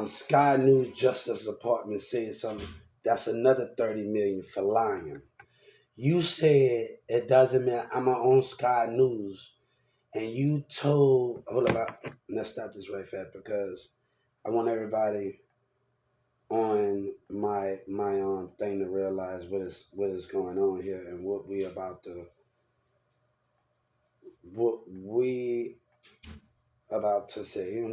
Sky News Justice Department said something. That's another 30 million for lying. You said it doesn't matter. I'm on Sky News, and you told. Hold up, let's stop this right fast because I want everybody on my thing to realize what is going on here and what we about to say.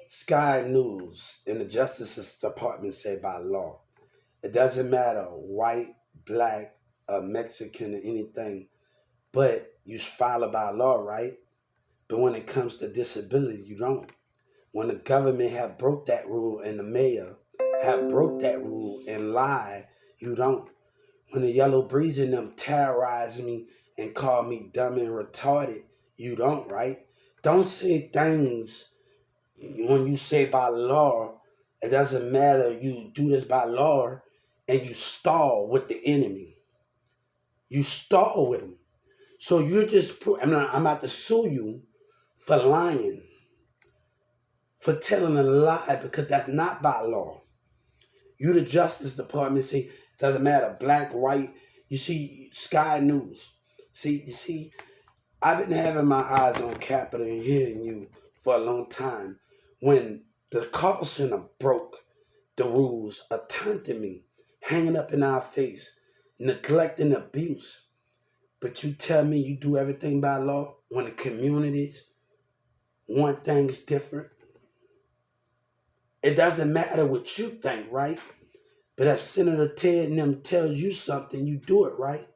Sky News in the Justice Department say by law, it doesn't matter white, black, Mexican, or anything, but you file by law, right? But when it comes to disability, you don't. When the government have broke that rule and the mayor have broke that rule and lie, you don't. When the yellow breeze in them terrorize me and call me dumb and retarded, you don't, right? Don't say things when you say by law, it doesn't matter. You do this by law and you stall with the enemy. You stall with them. So you're just, I'm about to sue you for lying, for telling a lie because that's not by law. You, the Justice Department, say it doesn't matter, black, white. You see, Sky News. You see, I've been having my eyes on Capitol and hearing you for a long time. When the call center broke the rules, are taunting me, hanging up in our face, neglecting abuse. But you tell me you do everything by law when the communities want things different. It doesn't matter what you think, right? But if Senator Ted and them tells you something, you do it, right?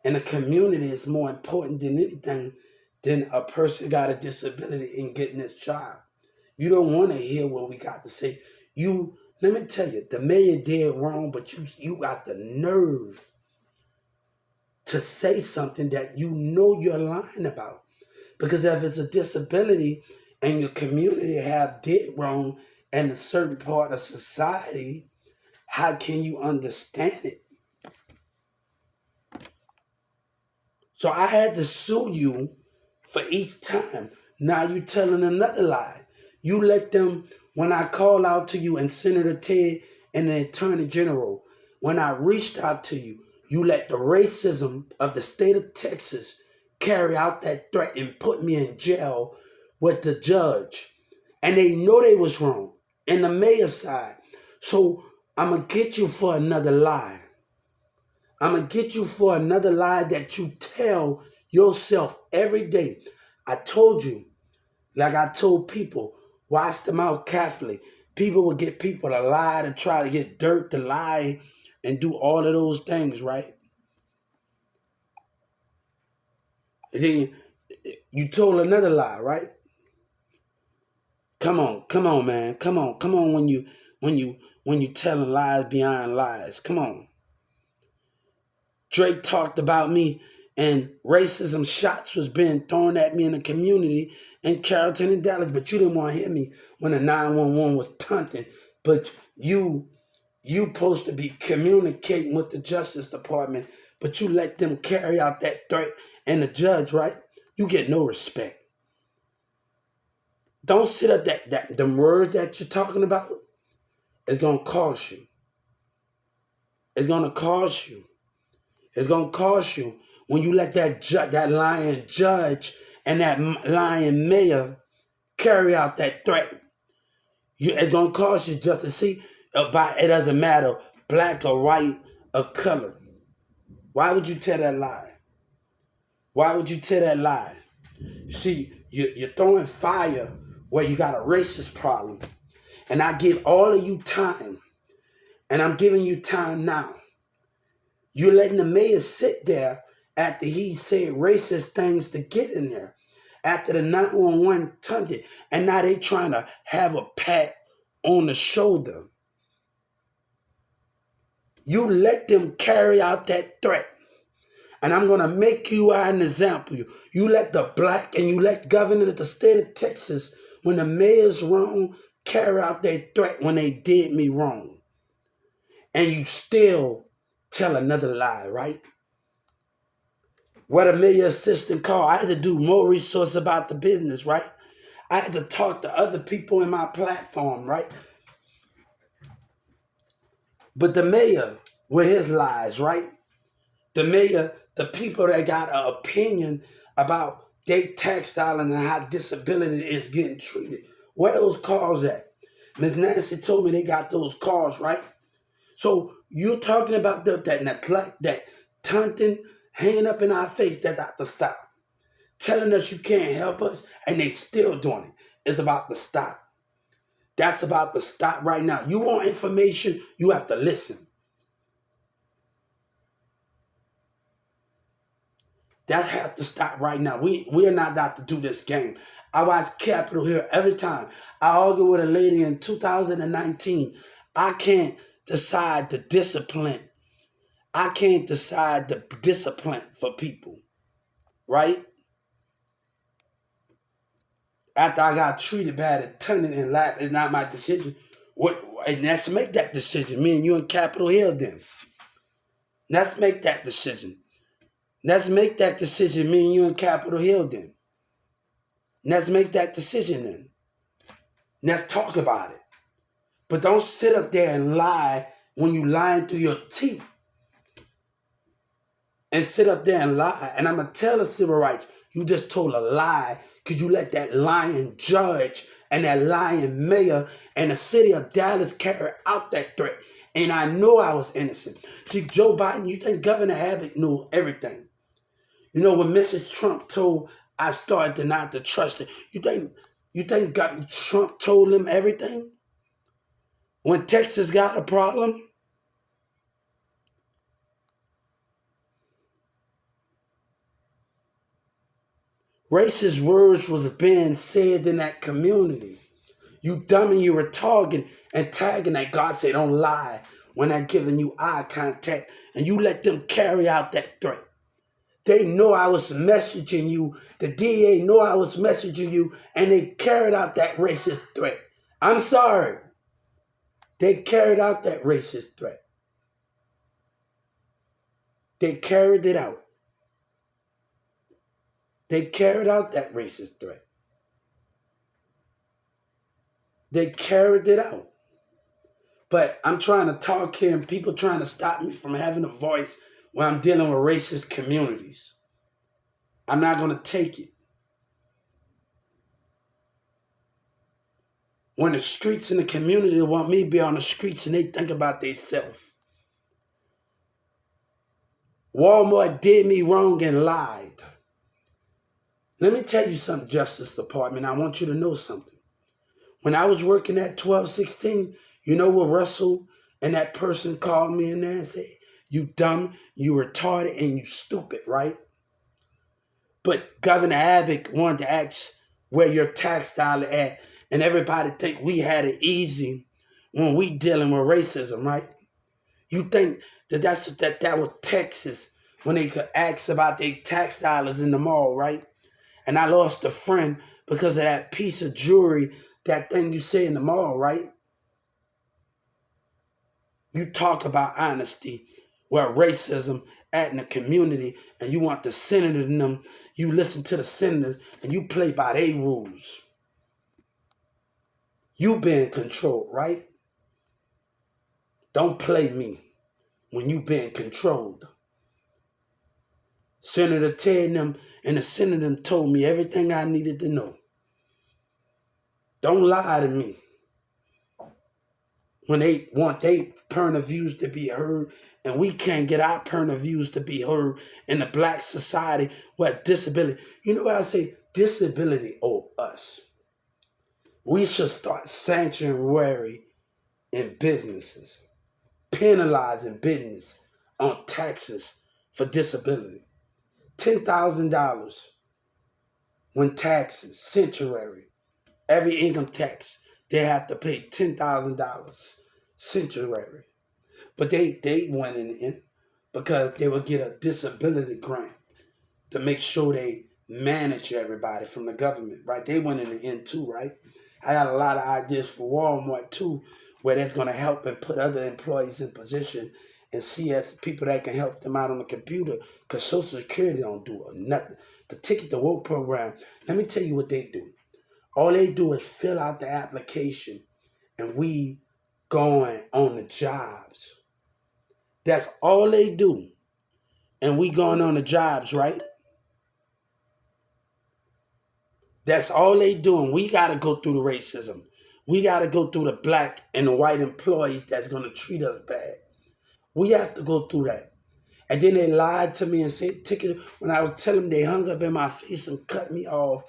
And the community is more important than anything than a person got a disability in getting this job. You don't want to hear what we got to say. Let me tell you, the mayor did wrong, but you got the nerve to say something that you know you're lying about. Because if it's a disability and your community have did wrong in a certain part of society, how can you understand it? So I had to sue you for each time. Now you telling another lie. You let them, when I call out to you and Senator Ted and the Attorney General, when I reached out to you, you let the racism of the state of Texas carry out that threat and put me in jail with the judge. And they know they was wrong. And the mayor's side. So I'm going to get you for another lie. I'm going to get you for another lie that you tell yourself every day. I told you, like I told people, watch them out Catholic. People will get people to lie, to try to get dirt, to lie, and do all of those things, right? And then you told another lie, right? Come on, man. Come on when you telling lies behind lies. Come on. Drake talked about me and racism shots was being thrown at me in the community in Carrollton and Dallas, but you didn't want to hear me when the 911 was taunting. But you supposed to be communicating with the Justice Department, but you let them carry out that threat and the judge, right? You get no respect. Don't sit up that the words that you're talking about is gonna cost you. It's gonna cost you. It's gonna cost you when you let that lying judge and that lying mayor carry out that threat. It's gonna cost you just to see about. It doesn't matter black or white or color. Why would you tell that lie? Why would you tell that lie? See, you're throwing fire where you got a racist problem, and I give all of you time, and I'm giving you time now. You're letting the mayor sit there after he said racist things to get in there. After the 911 taunted. And now they trying to have a pat on the shoulder. You let them carry out that threat. And I'm going to make you an example. You let the black and you let governor of the state of Texas, when the mayor's wrong, carry out their threat when they did me wrong. And you still tell another lie, right? What a mayor assistant called. I had to do more research about the business, right? I had to talk to other people in my platform, right? But the mayor, with his lies, right? The mayor, the people that got an opinion about their textile and how disability is getting treated. Where those cars at? Miss Nancy told me they got those cars, right? So you're talking about that neglect, that taunting, hanging up in our face, that got to stop. Telling us you can't help us, and they still doing it. It's about to stop. That's about to stop right now. You want information, you have to listen. That has to stop right now. We are not about to do this game. I watch Capitol Hill every time. I argue with a lady in 2019. I can't decide the discipline. I can't decide the discipline for people, right? After I got treated bad and turning and laugh, it's not my decision. What? And let's make that decision. Me and you in Capitol Hill then. Let's make that decision. Let's make that decision. Me and you in Capitol Hill then. Let's make that decision then. Let's talk about it. But don't sit up there and lie when you lying through your teeth. And sit up there and lie. And I'm going to tell the civil rights, you just told a lie because you let that lying judge and that lying mayor and the city of Dallas carry out that threat. And I know I was innocent. See, Joe Biden, you think Governor Abbott knew everything. You know, when Mrs. Trump told I started to not to trust it, you think Trump told him everything? When Texas got a problem? Racist words was being said in that community. You dummy, you were targeting and tagging that. God said, don't lie when I'm giving you eye contact. And you let them carry out that threat. They know I was messaging you. The DA know I was messaging you. And they carried out that racist threat. I'm sorry. They carried out that racist threat. They carried it out. They carried out that racist threat. They carried it out. But I'm trying to talk here and people trying to stop me from having a voice when I'm dealing with racist communities. I'm not going to take it. When the streets and the community want me to be on the streets and they think about themselves. Walmart did me wrong and lied. Let me tell you something, Justice Department. I want you to know something. When I was working at 1216, you know what Russell and that person called me in there and said, you dumb, you retarded, and you stupid, right? But Governor Abbott wanted to ask where your tax dollar at, and everybody think we had it easy when we dealing with racism, right? You think that was Texas when they could ask about their tax dollars in the mall, right? And I lost a friend because of that piece of jewelry, that thing you say in the mall, right? You talk about honesty, where racism at in the community, and you want the senators and them, you listen to the senators and you play by their rules. You being controlled, right? Don't play me when you being controlled. Senator Ted and them and the senator told me everything I needed to know. Don't lie to me. When they want their point of views to be heard, and we can't get our point of views to be heard in the black society where disability. You know what I say? Disability owe us. We should start sanctuary in businesses, penalizing business on taxes for disability. $10,000 when taxes, sanctuary, every income tax, they have to pay $10,000 sanctuary. But they went in because they would get a disability grant to make sure they manage everybody from the government, right? They went in the end too, right? I got a lot of ideas for Walmart too, where that's going to help and put other employees in position and see as people that can help them out on the computer, because Social Security don't do nothing. The Ticket to Work program, let me tell you what they do. All they do is fill out the application, and we going on the jobs. That's all they do. And we going on the jobs, right? That's all they doing. We got to go through the racism. We got to go through the black and the white employees that's going to treat us bad. We have to go through that. And then they lied to me and said, ticket. When I was telling them, they hung up in my face and cut me off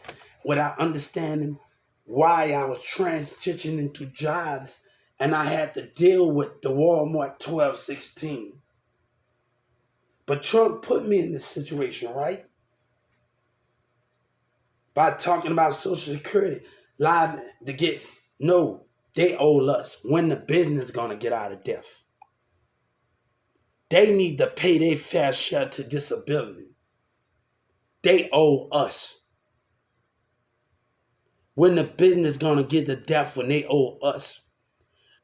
without understanding why I was transitioning into jobs, and I had to deal with the Walmart 1216. But Trump put me in this situation, right? By talking about Social Security, live to get, no, they owe us. When the business gonna get out of debt? They need to pay their fair share to disability. They owe us. When the business gonna get the death when they owe us?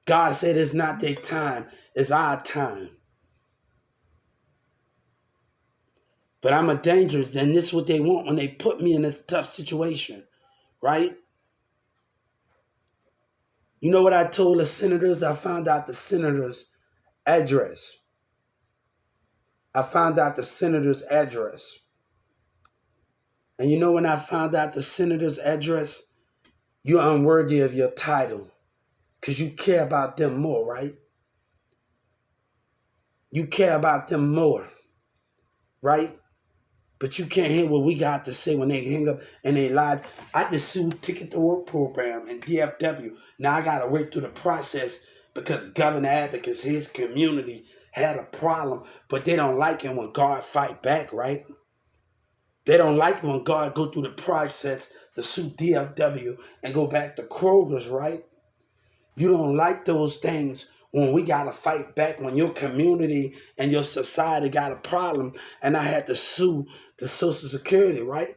God said it's not their time, it's our time. But I'm a dangerous, and this is what they want when they put me in this tough situation, right? You know what I told the senators? I found out the senator's address. I found out the senator's address. And you know when I found out the senator's address? You're unworthy of your title because you care about them more, right? You care about them more, right? But you can't hear what we got to say when they hang up and they lied. I just sued Ticket to Work program and DFW. Now I got to wait through the process because Governor Advocates, his community, had a problem, but they don't like it when God fight back, right? They don't like it when God go through the process to sue DFW and go back to Kroger's, right? You don't like those things when we got to fight back, when your community and your society got a problem, and I had to sue the Social Security, right?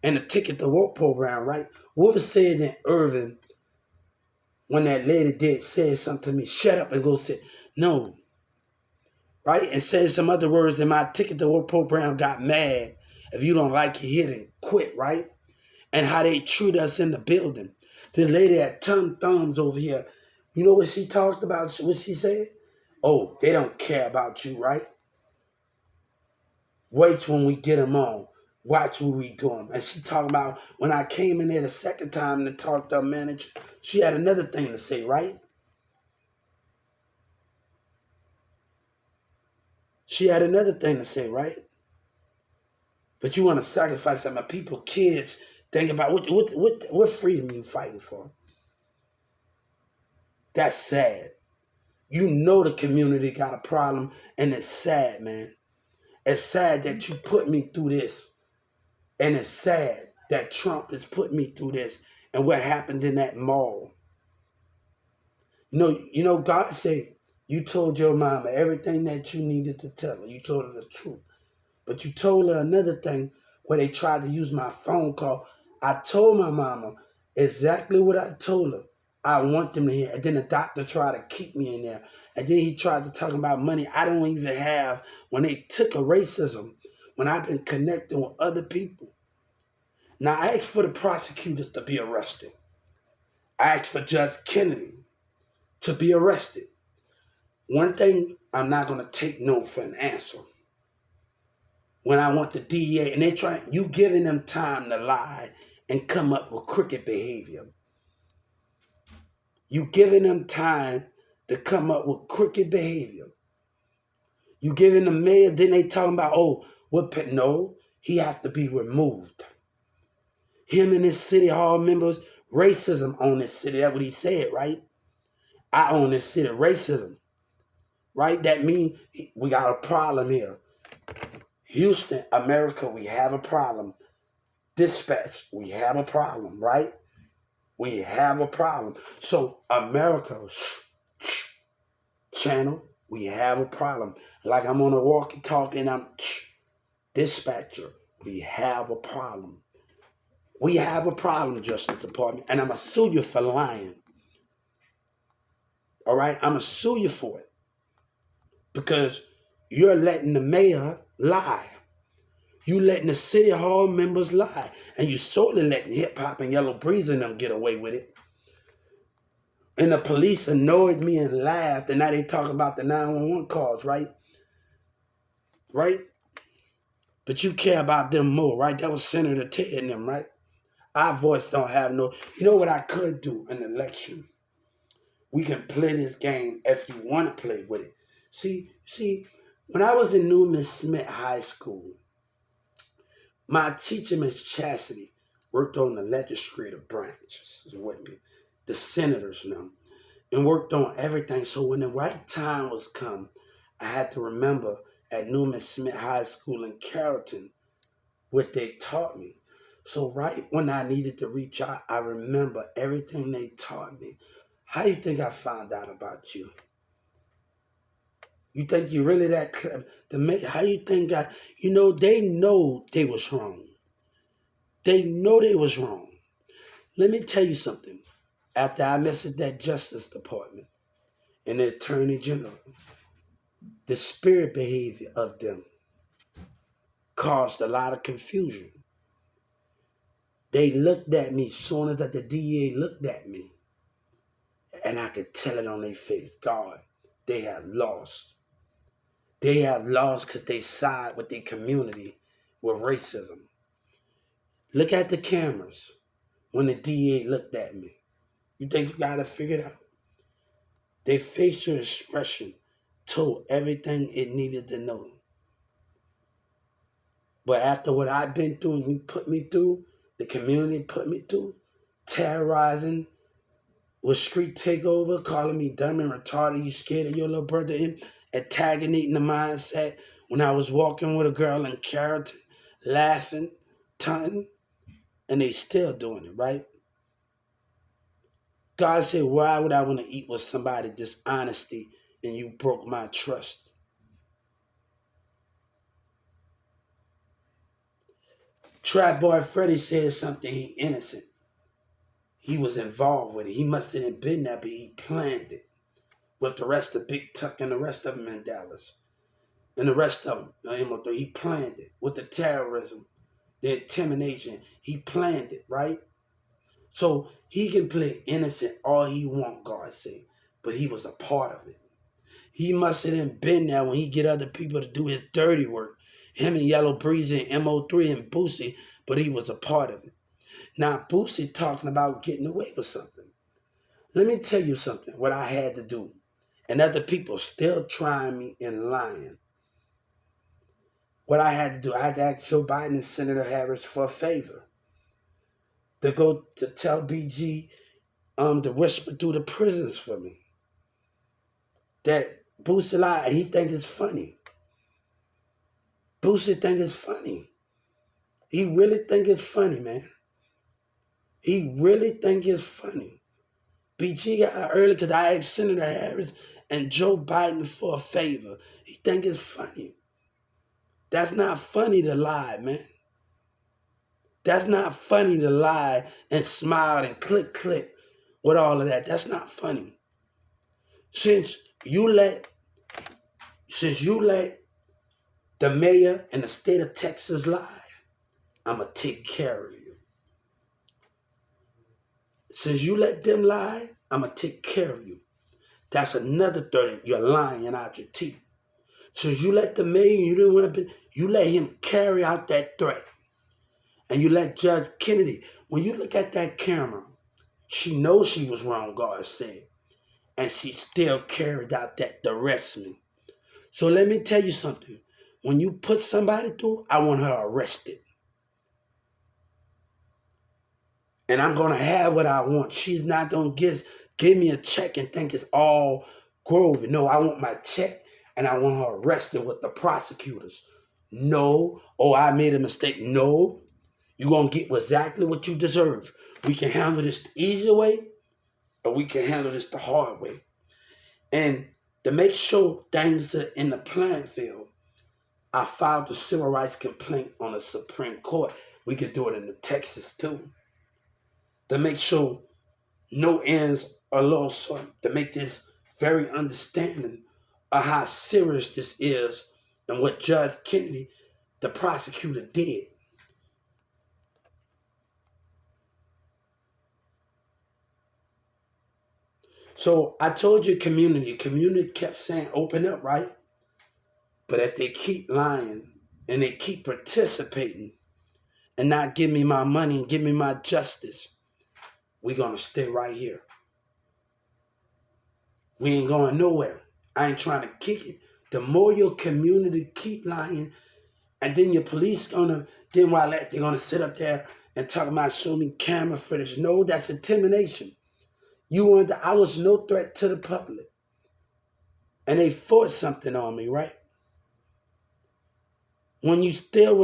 And the Ticket to Work program, right? What was said in Irving when that lady said something to me? Shut up and go sit. No, right? And said some other words, and my Ticket to Work program got mad. If you don't like it here, then quit, right? And how they treat us in the building. The lady had ton thumbs over here. You know what she talked about? What she said? Oh, they don't care about you, right? Wait when we get them on. Watch what we do them. And she talking about when I came in there the second time to talk to her manager, she had another thing to say, right? She had another thing to say, right? But you want to sacrifice some of people, kids. Think about what freedom you fighting for. That's sad. You know the community got a problem, and it's sad, man. It's sad that you put me through this, and it's sad that Trump has put me through this, and what happened in that mall. No, you know, God said, you told your mama everything that you needed to tell her. You told her the truth. But you told her another thing where they tried to use my phone call. I told my mama exactly what I told her. I want them to hear. And then the doctor tried to keep me in there. And then he tried to talk about money I don't even have when they took a racism, when I've been connecting with other people. Now, I asked for the prosecutors to be arrested. I asked for Judge Kennedy to be arrested. One thing I'm not going to take no for an answer. When I want the DEA, and you giving them time to lie and come up with crooked behavior. You giving them time to come up with crooked behavior. You giving the mayor, then they talking about, no, he have to be removed. Him and his city hall members, racism on this city. That's what he said, right? I own this city, racism. Right? That means we got a problem here. Houston, America, we have a problem. Dispatch, we have a problem, right? We have a problem. So America, channel, we have a problem. Like I'm on a walkie-talkie and I'm dispatcher, we have a problem. We have a problem, Justice Department, and I'm going to sue you for lying. All right? I'm going to sue you for it. because you're letting the mayor lie. You letting the city hall members lie. And you solely letting hip hop and Yellow Breeze and them get away with it. And the police annoyed me and laughed, and now they talk about the 911 calls, right? Right? But you care about them more, right? That was Senator Ted and them, right? Our voice don't have no... You know what I could do in an election? We can play this game if you want to play with it. See, when I was in Newman Smith High School, my teacher, Miss Chastity, worked on the legislative branches with me, the senators now, and worked on everything. So when the right time was come, I had to remember at Newman Smith High School in Carrollton what they taught me. So right when I needed to reach out, I remember everything they taught me. How you think I found out about you? You think you really that clever? How you think I... You know, they know they was wrong. They know they was wrong. Let me tell you something. After I messaged that Justice Department and the Attorney General, the spirit behavior of them caused a lot of confusion. They looked at me soon as that the DA looked at me, and I could tell it on their face. God, they have lost. They have lost because they side with their community with racism. Look at the cameras when the DA looked at me. You think you got to figure it out? Their facial expression told everything it needed to know. But after what I've been through and you put me through, the community put me through, terrorizing, with street takeover, calling me dumb and retarded, you scared of your little brother, and antagonising the mindset when I was walking with a girl in Carrollton, laughing, taunting, and they still doing it, right? God said, why would I want to eat with somebody dishonesty and you broke my trust? Trap Boy Freddy said something, he innocent. He was involved with it. He must have been there, but he planned it with the rest of Big Tuck and the rest of them in Dallas. And the rest of them, he planned it with the terrorism, the intimidation. He planned it, right? So he can play innocent all he want, God say, but he was a part of it. He must have been there when he get other people to do his dirty work. Him and Yellow Breeze and MO3 and Boosie, but he was a part of it. Now Boosie talking about getting away with something. Let me tell you something, what I had to do. And other people still trying me and lying. What I had to do, I had to ask Joe Biden and Senator Harris for a favor. To go to tell BG to whisper through the prisons for me. That Boosie lied, and he think it's funny. Boosie think it's funny. He really think it's funny, man. He really think it's funny. BG got out early because I asked Senator Harris and Joe Biden for a favor. He think it's funny. That's not funny to lie, man. That's not funny to lie and smile and click with all of that. That's not funny. Since you let the mayor and the state of Texas lie, I'm going to take care of you. Since you let them lie, I'm going to take care of you. That's another 30. You're lying out your teeth. Since you let the mayor, you didn't want to, you let him carry out that threat. And you let Judge Kennedy, when you look at that camera, she knows she was wrong, God said. And she still carried out that harassment. So let me tell you something. When you put somebody through, I want her arrested. And I'm going to have what I want. She's not going to give me a check and think it's all Grover. No, I want my check and I want her arrested with the prosecutors. No. Oh, I made a mistake. No. You're going to get exactly what you deserve. We can handle this the easy way or we can handle this the hard way. And to make sure things are in the playing field, I filed a civil rights complaint on the Supreme Court. We could do it in the Texas too. To make sure no ends are lost, to make this very understanding of how serious this is and what Judge Kennedy, the prosecutor, did. So I told you community kept saying open up, right? But if they keep lying and they keep participating and not give me my money and give me my justice, we're gonna stay right here. We ain't going nowhere. I ain't trying to kick it. The more your community keep lying, and then your police then while that, they're gonna sit up there and talk about show me camera footage. No, that's intimidation. I was no threat to the public. And they forced something on me, right? When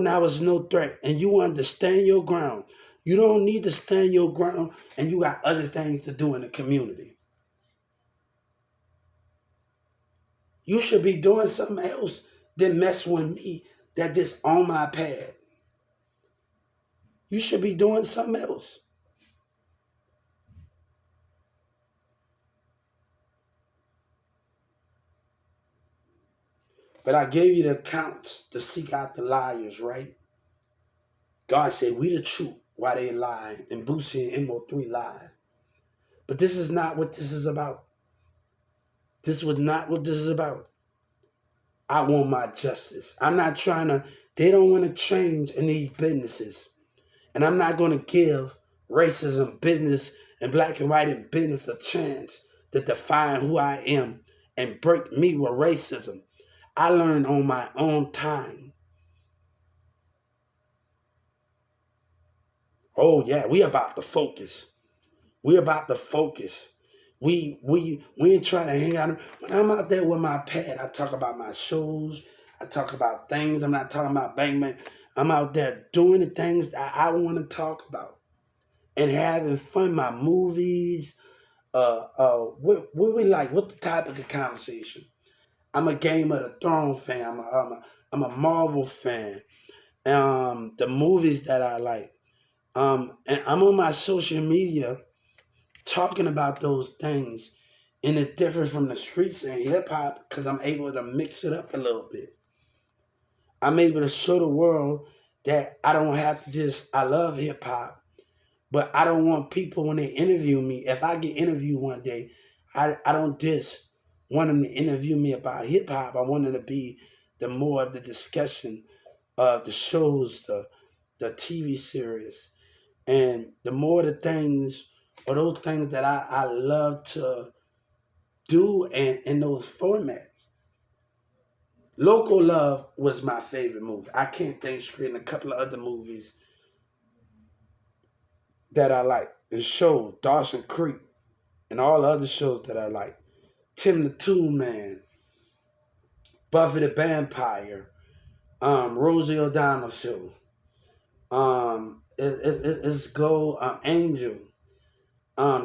I was no threat and you wanted to stand your ground, you don't need to stand your ground and you got other things to do in the community. You should be doing something else than mess with me that just on my pad. You should be doing something else. But I gave you the accounts to seek out the liars, right? God said, we the truth why they lie. And Boosie and Mo3 lied. But this is not what this is about. This was not what this is about. I want my justice. I'm not trying to, they don't want to change in these businesses. And I'm not going to give racism, business, and black and white in business a chance to define who I am and break me with racism. I learned on my own time. Oh yeah, we about to focus. We about to focus. We ain't trying to hang out. When I'm out there with my pad, I talk about my shows. I talk about things. I'm not talking about bang bang. I'm out there doing the things that I want to talk about and having fun. My movies. What we like? What the topic of conversation? I'm a Game of the Throne fan. I'm a Marvel fan. The movies that I like. And I'm on my social media talking about those things, and it's different from the streets and hip hop because I'm able to mix it up a little bit. I'm able to show the world that I don't have to just, I love hip hop, but I don't want people when they interview me, if I get interviewed one day, I don't just want them to interview me about hip hop. I want it to be the more of the discussion of the shows, the TV series, and the more the things or those things that I love to do and in those formats. Local Love was my favorite movie. I can't think straight in a couple of other movies that I like. The show, Dawson Creek, and all the other shows that I like. Tim the Tool Man, Buffy the Vampire, Rosie O'Donnell Show, it's Go Angel,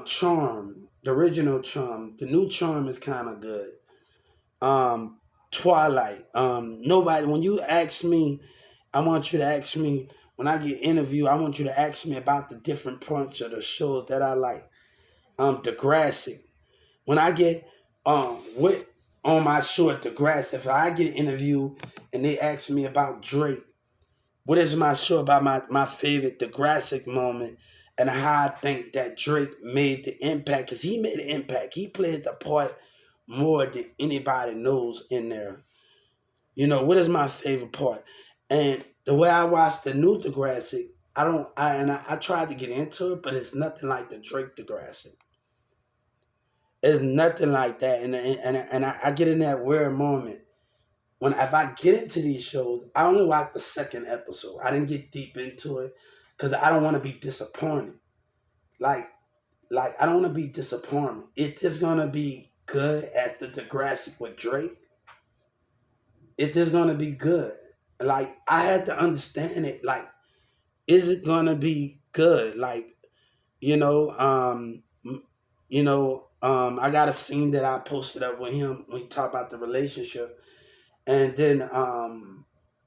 Charm, the original Charm. The new Charm is kind of good. Um, Twilight. Nobody. When you ask me, I want you to ask me when I get interviewed. I want you to ask me about the different points of the shows that I like. Degrassi. When I get with on my show at Degrassi, if I get interviewed and they ask me about Drake, what is my show about my favorite Degrassi moment and how I think that Drake made the impact? Because he made an impact. He played the part more than anybody knows in there. You know, what is my favorite part? And the way I watched the new Degrassi, I tried to get into it, but it's nothing like the Drake Degrassi. It's nothing like that. And I get in that weird moment when if I get into these shows, I only watch the second episode. I didn't get deep into it because I don't want to be disappointed. Like I don't want to be disappointed. It's just gonna be good at the Degrassi with Drake. It's just gonna be good. Like I had to understand it. Like, is it gonna be good? Like, you know, I got a scene that I posted up with him when he talked about the relationship, and then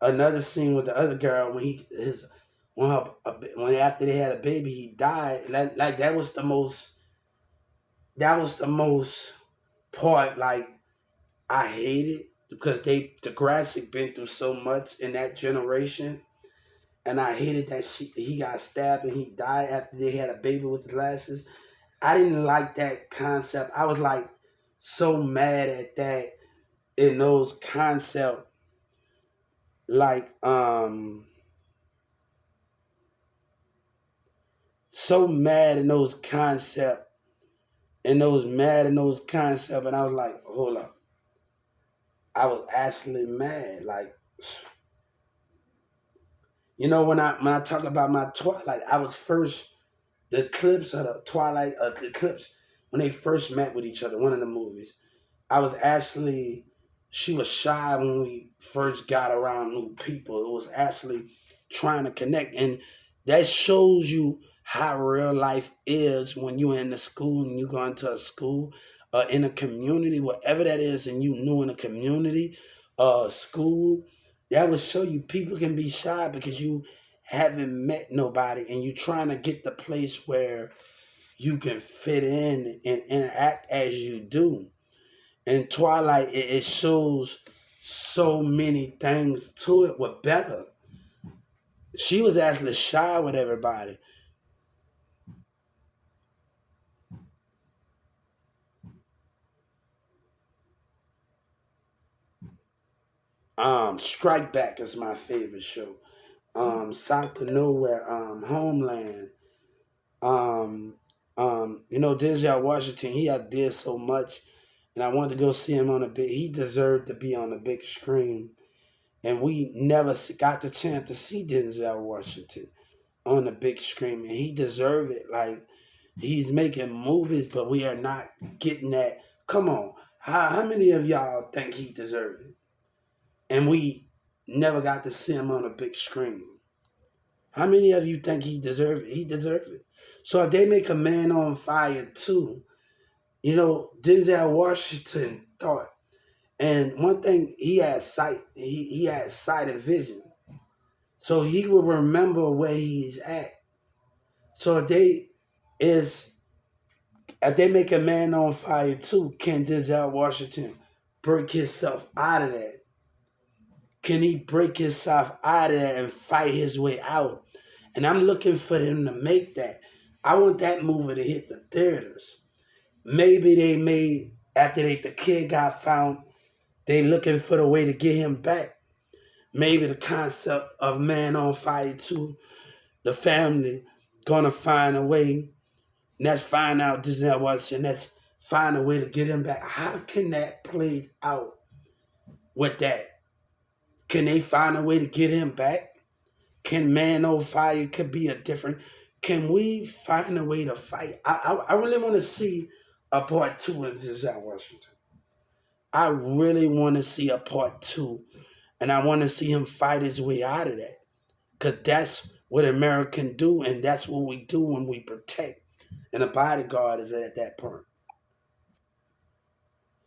another scene with the other girl when when after they had a baby he died. Like that was the most part. Like I hate it because Degrassi been through so much in that generation, and I hated that he got stabbed and he died after they had a baby with the glasses. I didn't like that concept. I was like so mad at that in those concept, like so mad in those concept and those mad in those concept, and I was like, hold up. I was actually mad. Like, when I talk about my Twilight, I was first the clips of the Twilight, the clips when they first met with each other. One of the movies, I was actually she was shy when we first got around new people. It was actually trying to connect, and that shows you how real life is when you're in the school and you go into a school in a community, whatever that is, and you new in a community, school. That will show you people can be shy because you haven't met nobody and you're trying to get the place where you can fit in and interact as you do. And Twilight, it shows so many things to it with Bella. She was actually shy with everybody. Strike Back is my favorite show. South of Nowhere, Homeland. Um, Denzel Washington, he had did so much, and I wanted to go see him on a big. He deserved to be on the big screen, and we never got the chance to see Denzel Washington on the big screen, and he deserved it. Like he's making movies, but we are not getting that. Come on, how many of y'all think he deserved it? And we never got to see him on a big screen. How many of you think he deserved it? He deserved it. So if they make a Man on Fire too, Denzel Washington thought, and one thing he had sight, he had sight and vision, so he will remember where he's at. So is if they make a Man on Fire too, can Denzel Washington break himself out of that? Can he break himself out of that and fight his way out? And I'm looking for them to make that. I want that movie to hit the theaters. Maybe they made after the kid got found, they looking for the way to get him back. Maybe the concept of Man on Fire 2, the family gonna find a way. Let's find out Disney Washington. Let's find a way to get him back. How can that play out with that? Can they find a way to get him back? Can Man on Fire could be a different? Can we find a way to fight? I really want to see a part two of Denzel Washington. I really want to see a part two, and I want to see him fight his way out of that, cause that's what Americans do, and that's what we do when we protect. And a bodyguard is at that point.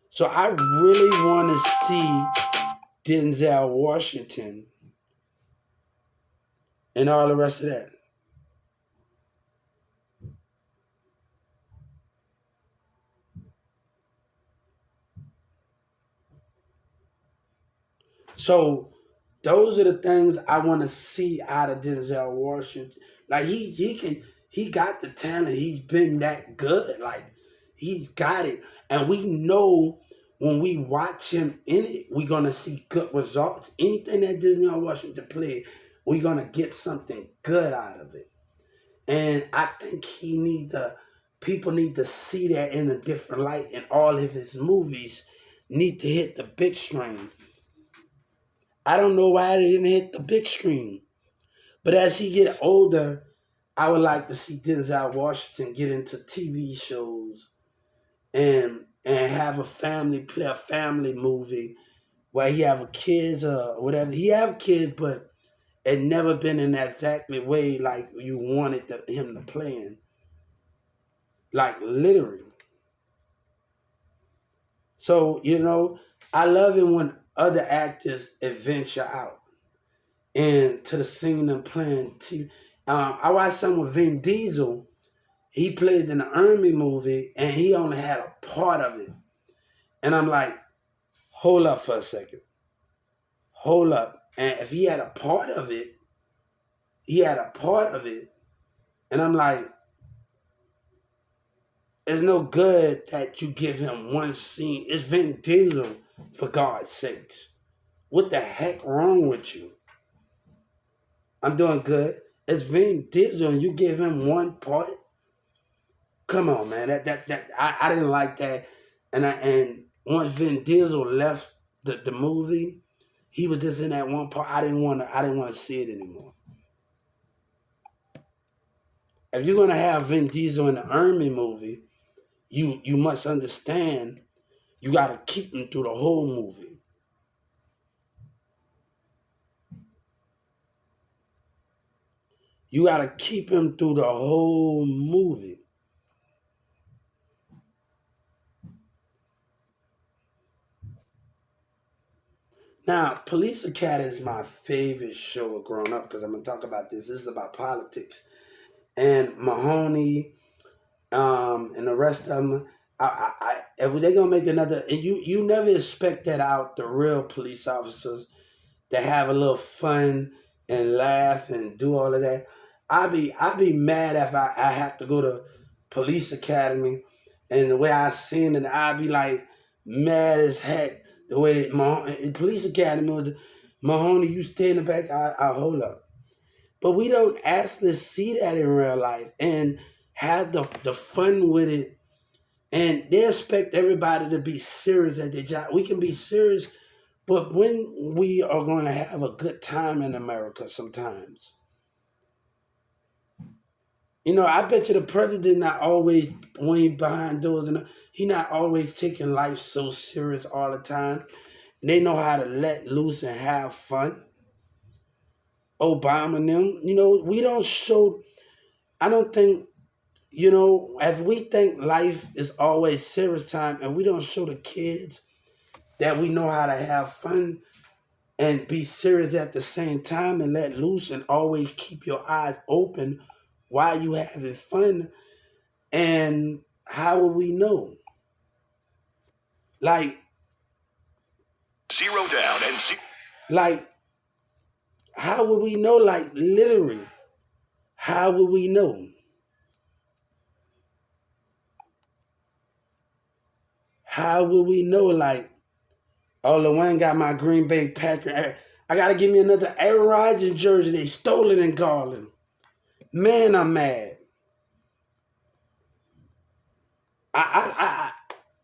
So I really want to see Denzel Washington and all the rest of that. So those are the things I want to see out of Denzel Washington. Like he got the talent. He's been that good. Like he's got it, and we know when we watch him in it, we're gonna see good results. Anything that Denzel Washington play, we're gonna get something good out of it. And I think people need to see that in a different light, and all of his movies need to hit the big screen. I don't know why they didn't hit the big screen. But as he get older, I would like to see Denzel Washington get into TV shows and have a family play a family movie where he have a kids or whatever. He have kids, but it never been in that exactly way like you wanted him to play in. Like literally. So, I love it when other actors adventure out and to the singing and playing. I watched some with Vin Diesel. He played in the Army movie, and he only had a part of it. And I'm like, hold up for a second. Hold up. And if he had a part of it, he had a part of it. And I'm like, it's no good that you give him one scene. It's Vin Diesel, for God's sakes. What the heck wrong with you? I'm doing good. It's Vin Diesel and you give him one part? Come on, man. I didn't like that. And once Vin Diesel left the movie, he was just in that one part. I didn't want to see it anymore. If you're gonna have Vin Diesel in the Army movie, you must understand you gotta keep him through the whole movie. You gotta keep him through the whole movie. Now, Police Academy is my favorite show of growing up because I'm gonna talk about this. This is about politics and Mahoney, and the rest of them. If they're gonna make another, and you never expect that out the real police officers to have a little fun and laugh and do all of that. I be mad if I have to go to police academy and the way I seen it, I be like mad as heck the way in police academy was Mahoney, you stay in the back, I hold up. But we don't actually see that in real life and have the fun with it. And they expect everybody to be serious at their job. We can be serious, but when we are going to have a good time in America sometimes, I bet you the president not always when he behind doors and he not always taking life so serious all the time. They know how to let loose and have fun. Obama and them, we don't show. I don't think if we think life is always serious time and we don't show the kids that we know how to have fun and be serious at the same time and let loose and always keep your eyes open while you having fun. And how will we know? Like, Zero down and like, how will we know? Like, literally, how will we know? How will we know? Like, oh, Lewan got my Green Bay Packer. I gotta give me another Aaron Rodgers jersey. They stole it in Garland. Man, I'm mad. I I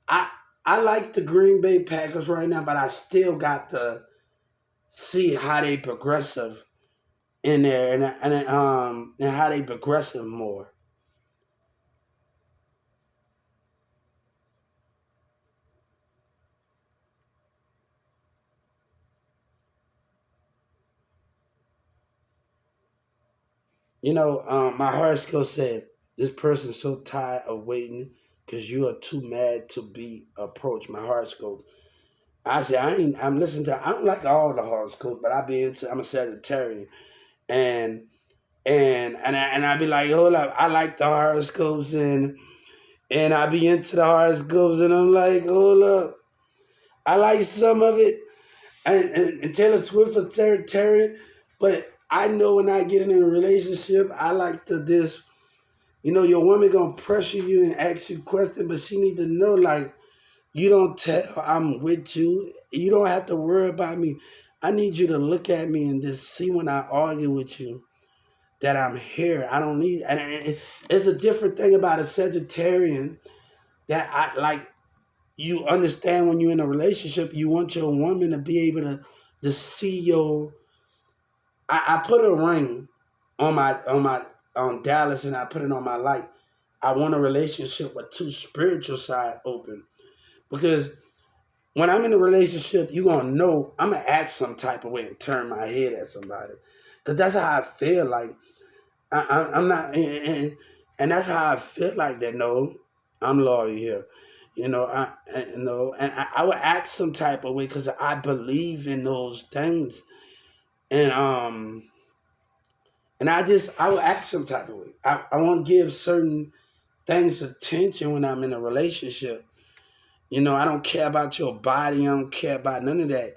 I I like the Green Bay Packers right now, but I still got to see how they progressive in there and how they progressive more. My horoscope said this person's so tired of waiting because you are too mad to be approached. My horoscope. I said I'm listening to. I don't like all the horoscopes, but I be into. I'm a Sagittarian, and I be like, hold up, I like the horoscopes and I be into the horoscopes, and I'm like, hold up, I like some of it, and Taylor Swift is Sagittarian, but I know when I get in a relationship, I like to this. Your woman gonna pressure you and ask you questions, but she need to know like you don't tell I'm with you. You don't have to worry about me. I need you to look at me and just see when I argue with you that I'm here. I don't need, and it's a different thing about a Sagittarian that I like. You understand when you're in a relationship, you want your woman to be able to see your. I put a ring on Dallas, and I put it on my light. I want a relationship with two spiritual side open because when I'm in a relationship, you gonna know I'm gonna act some type of way and turn my head at somebody, cause that's how I feel. Like I'm not, and that's how I feel like that. No, I'm loyal here. And I would act some type of way because I believe in those things, and I would act some type of way. I want to give certain things attention when I'm in a relationship, You know, I don't care about your body. I don't care about none of that.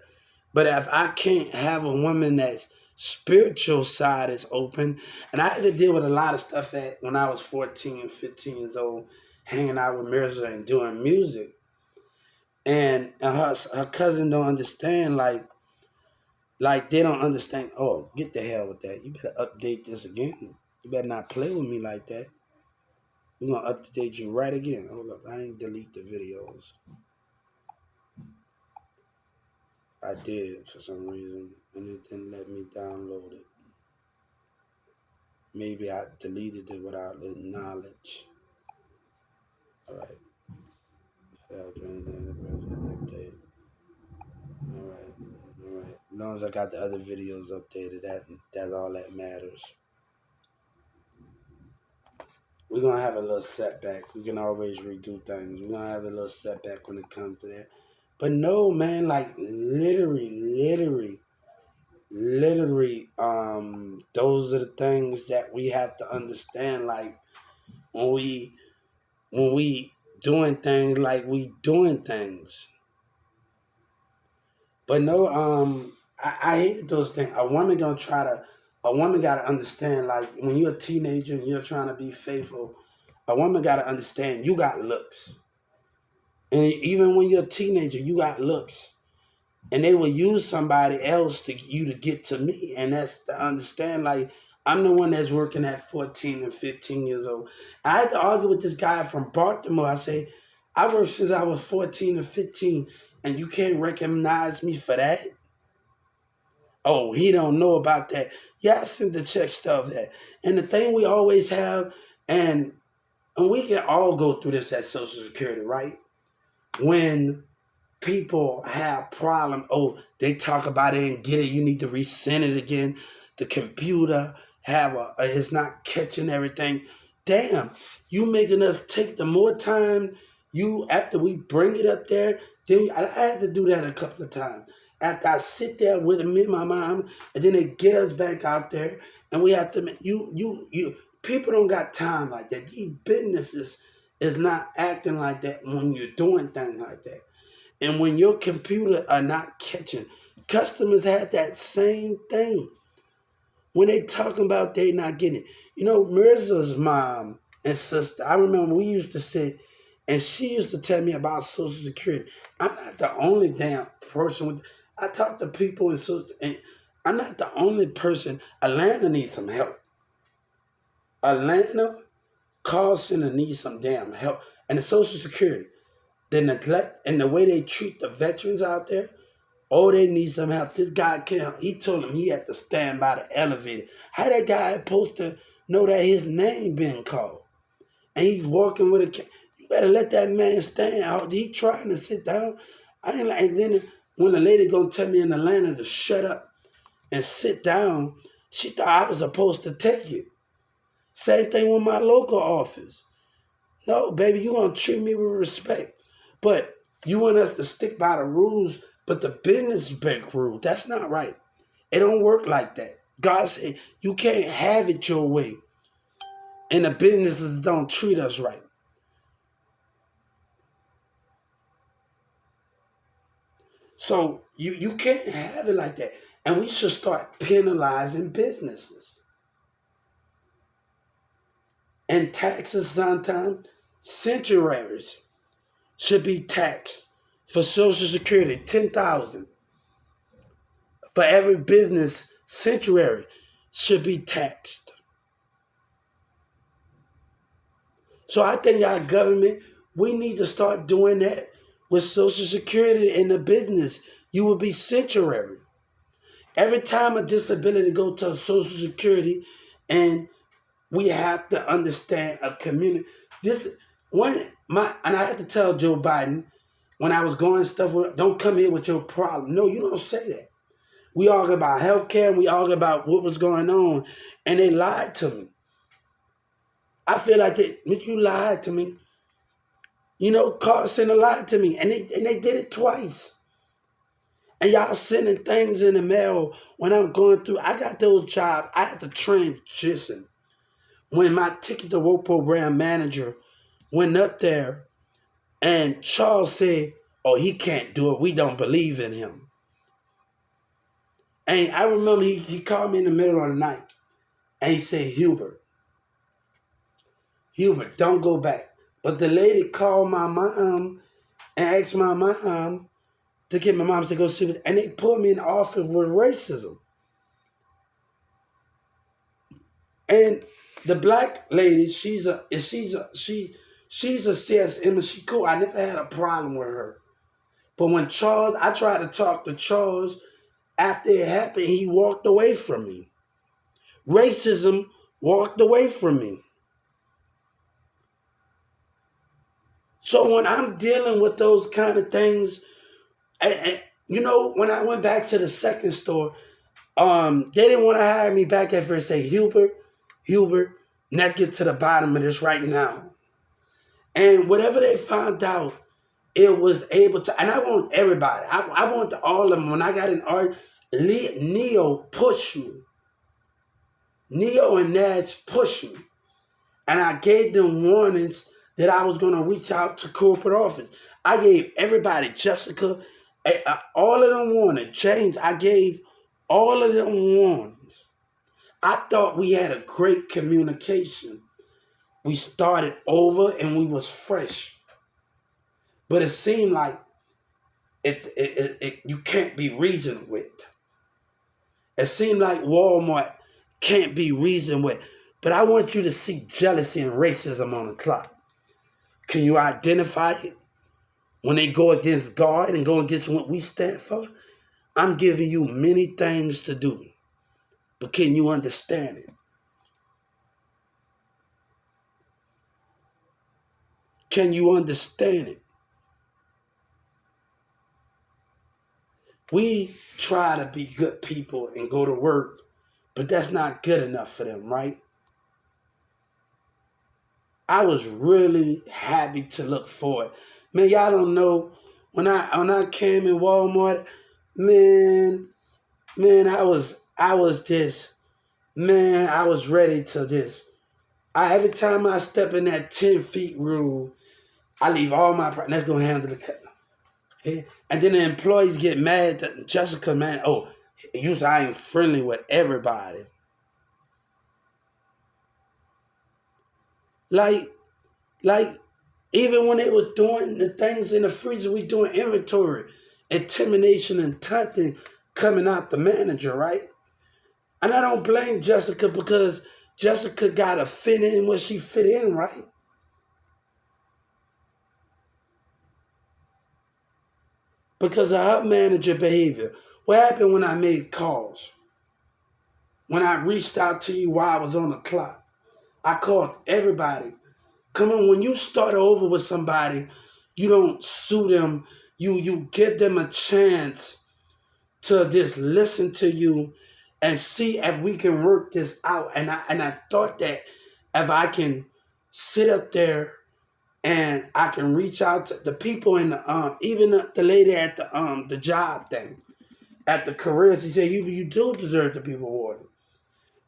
But if I can't have a woman that's spiritual side is open, and I had to deal with a lot of stuff that when I was 14, 15 years old, hanging out with Mirza and doing music. And her cousin don't understand, like they don't understand. Oh, get the hell with that. You better update this again. You better not play with me like that. We're gonna update you right again. Hold up, I didn't delete the videos. I did for some reason, and it didn't let me download it. Maybe I deleted it without the knowledge. All right. Failed to update. All right. All right. As long as I got the other videos updated, that's all that matters. We're gonna have a little setback. We can always redo things. We're gonna have a little setback when it comes to that. But no, man, like literally, those are the things that we have to understand. Like when we doing things like we doing things. But no, I hated those things. A woman gotta understand, like when you're a teenager and you're trying to be faithful, a woman gotta understand you got looks. And even when you're a teenager, you got looks. And they will use somebody else to you to get to me. And that's to understand, like, I'm the one that's working at 14 and 15 years old. I had to argue with this guy from Baltimore. I say, I worked since I was 14 and 15, and you can't recognize me for that? Oh, he don't know about that. Yeah, I sent the check stuff that. And the thing we always have, and we can all go through this at Social Security, right? When people have problem. Oh, they talk about it and get it. You need to resend it again. The computer is not catching everything. Damn, you making us take the more time. You after we bring it up there, then I had to do that a couple of times. After I sit there with me and my mom, and then they get us back out there, and we have to. You. People don't got time like that. These businesses is not acting like that when you're doing things like that. And when your computer are not catching, customers had that same thing. When they talking about they not getting it. You know, Mirza's mom and sister, I remember we used to sit and she used to tell me about Social Security. I'm not the only damn person with I talk to people in social and I'm not the only person. Atlanta needs some help. Atlanta call center needs some damn help. And the Social Security, the neglect and the way they treat the veterans out there, oh, they need some help. This guy can't. He told him he had to stand by the elevator. How that guy supposed to know that his name been called? And he's walking with a. You better let that man stand out. He trying to sit down. I didn't like. And then when the lady gonna tell me in Atlanta to shut up and sit down, she thought I was supposed to take it. Same thing with my local office. No, baby, you gonna treat me with respect. But you want us to stick by the rules, but the business bank rule, that's not right. It don't work like that. God said you can't have it your way. And the businesses don't treat us right. So you can't have it like that. And we should start penalizing businesses. And taxes sometimes, sanctuaries should be taxed for Social Security, 10,000 for every business sanctuary should be taxed. So I think our government, we need to start doing that with Social Security in the business. You will be sanctuary. Every time a disability go to Social Security, and we have to understand a community. This and I had to tell Joe Biden when I was going stuff with, don't come here with your problem. No, you don't say that. We argue about healthcare, and we argue about what was going on, and they lied to me. I feel like you lied to me. You know, Carl Center lied to me, and they did it twice. And y'all sending things in the mail when I'm going through. I got those jobs. I had to transition. When my Ticket to Work program manager went up there, And Charles said, oh, he can't do it. We don't believe in him. And I remember he called me in the middle of the night and he said, Hubert, don't go back. But the lady called my mom and asked my mom to get my mom to go see it. And they put me in the office with racism. And the black lady, she's a CSM, she cool. I never had a problem with her. But when I tried to talk to Charles after it happened, he walked away from me. Racism walked away from me. So when I'm dealing with those kind of things, when I went back to the second store, they didn't want to hire me back at first. Say, Hubert, let's get to the bottom of this right now. And whatever they found out, it was able to, and I want everybody. I want all of them. When I got an art, Neo pushed me. Neo and Nash pushed me. And I gave them warnings that I was going to reach out to corporate office. I gave everybody, Jessica, all of them warnings. James, I gave all of them warnings. I thought we had a great communication. We started over and we was fresh. But it seemed like you can't be reasoned with. It seemed like Walmart can't be reasoned with. But I want you to see jealousy and racism on the clock. Can you identify it? When they go against God and go against what we stand for, I'm giving you many things to do. But can you understand it? Can you understand it? We try to be good people and go to work, but that's not good enough for them, right? I was really happy to look forward. Man, y'all don't know when I came in Walmart, man, I was just, man, I was ready to just. Every time I step in that 10 feet rule, I leave all my let's go handle the cut. And then the employees get mad that Jessica, man, oh, usually I ain't friendly with everybody. Like, even when they were doing the things in the freezer, we doing inventory, intimidation and taunting coming out the manager, right? And I don't blame Jessica because Jessica got to fit in where she fit in, right? Because of her manager behavior. What happened when I made calls? When I reached out to you while I was on the clock, I called everybody. Come on, when you start over with somebody, you don't sue them. You give them a chance to just listen to you and see if we can work this out. And I thought that if I can sit up there and I can reach out to the people in the even the lady at the job thing at the career, she said, you do deserve to be rewarded.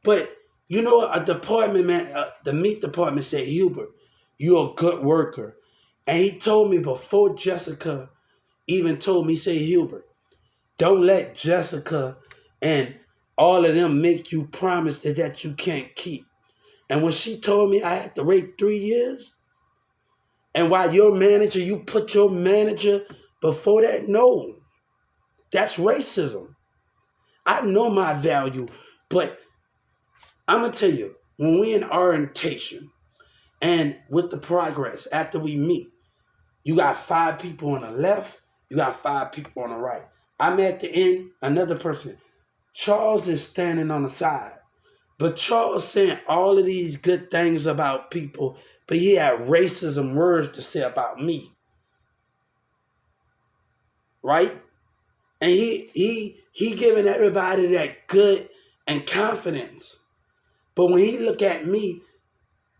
But you know, a department man, the meat department said, Hubert, you're a good worker. And he told me before Jessica even told me, say, Hubert, don't let Jessica and all of them make you promise that you can't keep. And when she told me I had to wait 3 years, and while your manager, you put your manager before that, no, that's racism. I know my value, but I'm going to tell you, when we in orientation and with the progress, after we meet, you got 5 people on the left, you got 5 people on the right. I'm at the end, another person. Charles is standing on the side. But Charles saying all of these good things about people, but he had racism words to say about me. Right? And he giving everybody that good and confidence. But when he look at me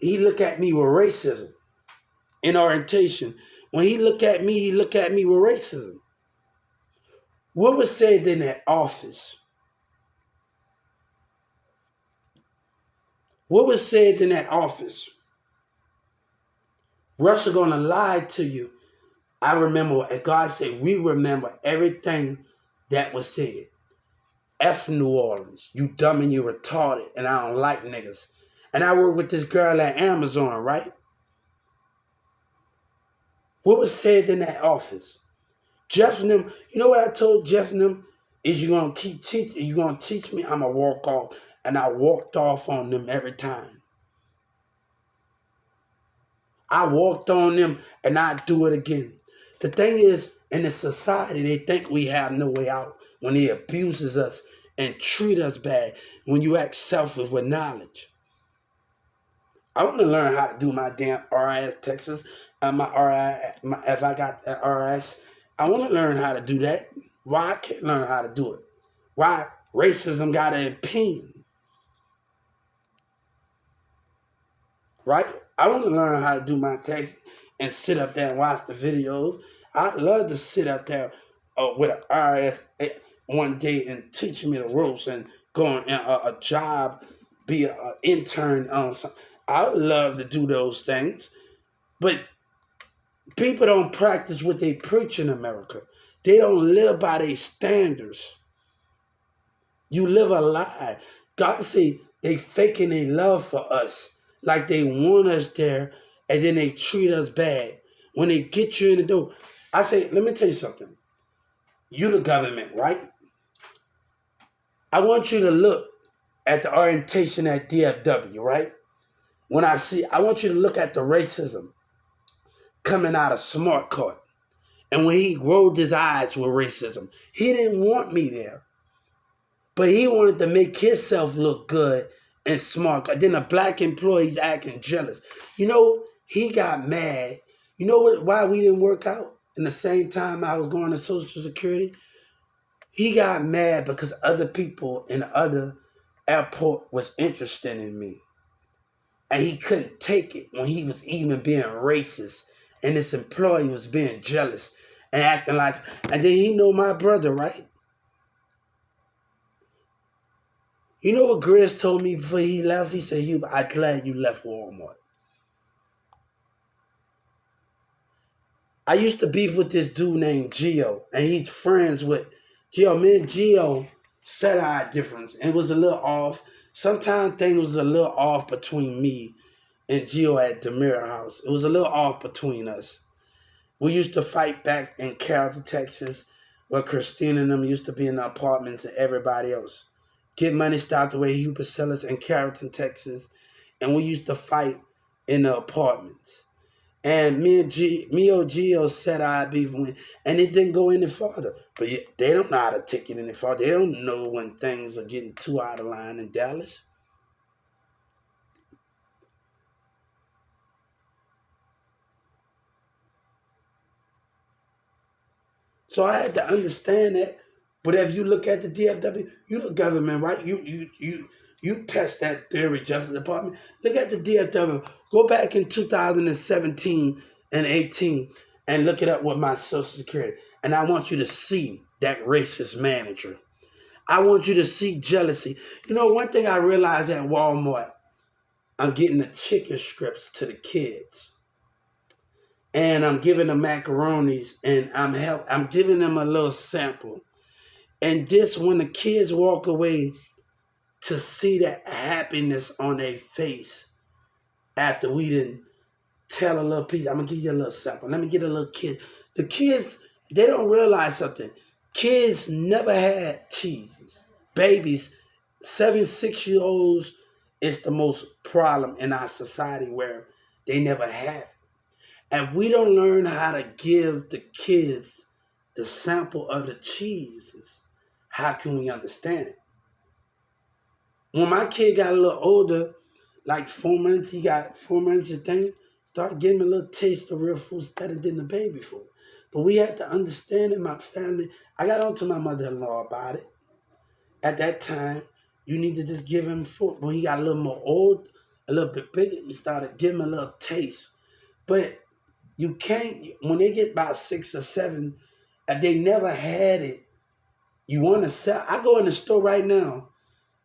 with racism in orientation. When he look at me with racism. What was said in that office? What was said in that office? Russia gonna lie to you. I remember, and God said, we remember everything that was said. F New Orleans, you dumb and you retarded, and I don't like niggas. And I work with this girl at Amazon, right? What was said in that office? Jeff and them, you know what I told Jeff and them? Is you gonna keep teaching, you gonna teach me, I'm gonna walk off. And I walked off on them every time. I walked on them and I do it again. The thing is, in the society, they think we have no way out when he abuses us and treat us bad, when you act selfish with knowledge. I want to learn how to do my damn RIS Texas, my RIS, if I got that RIS, I want to learn how to do that. Why I can't learn how to do it? Why racism got an opinion, right? I want to learn how to do my taxes and sit up there and watch the videos. I love to sit up there with an RIS one day and teach me the ropes and go on a job, be an intern on something. I would love to do those things, but people don't practice what they preach in America. They don't live by their standards. You live a lie. God say they faking their love for us, like they want us there, and then they treat us bad. When they get you in the door, I say, let me tell you something. You the government, right? I want you to look at the orientation at DFW, right? I want you to look at the racism coming out of Smart Court. And when he rolled his eyes with racism, he didn't want me there. But he wanted to make himself look good and smart. Then the black employees acting jealous. You know, he got mad. You know why we didn't work out? In the same time I was going to Social Security, he got mad because other people in the other airport was interested in me. And he couldn't take it when he was even being racist. And this employee was being jealous and acting like, and then he know my brother, right? You know what Grizz told me before he left? He said, "Hugh, I'm glad you left Walmart." I used to beef with this dude named Gio, and he's friends with Gio. Me and Gio said our difference, and it was a little off. Sometimes things was a little off between me and Gio at the Mirror House. It was a little off between us. We used to fight back in Carrollton, Texas, where Christina and them used to be in the apartments and everybody else. Get Money stopped the way Hubert Sellers in Carrollton, Texas, and we used to fight in the apartments. And me or Gio said I'd be win, and it didn't go any farther. But they don't know how to take it any farther. They don't know when things are getting too out of line in Dallas. So I had to understand that. But if you look at the DFW, you the government, right? You test that theory, Justice Department. Look at the DFW. Go back in 2017 and 18 and look it up with my Social Security. And I want you to see that racist manager. I want you to see jealousy. You know, one thing I realized at Walmart, I'm getting the chicken strips to the kids. And I'm giving them macaronis and I'm giving them a little sample. And this, when the kids walk away, to see that happiness on their face after we didn't tell a little piece. I'm gonna give you a little sample. Let me get a little kid. The kids, they don't realize something. Kids never had cheeses. Babies, 7, 6 year olds is the most problem in our society where they never have it. And we don't learn how to give the kids the sample of the cheeses, how can we understand it? When my kid got a little older, like 4 months, he got 4 months of thing, start getting a little taste of real food's better than the baby food. But we had to understand in my family. I got on to my mother-in-law about it. At that time, you need to just give him food. When he got a little more old, a little bit bigger, you started giving him a little taste. But you can't, when they get about 6 or 7, if they never had it, you want to sell. I go in the store right now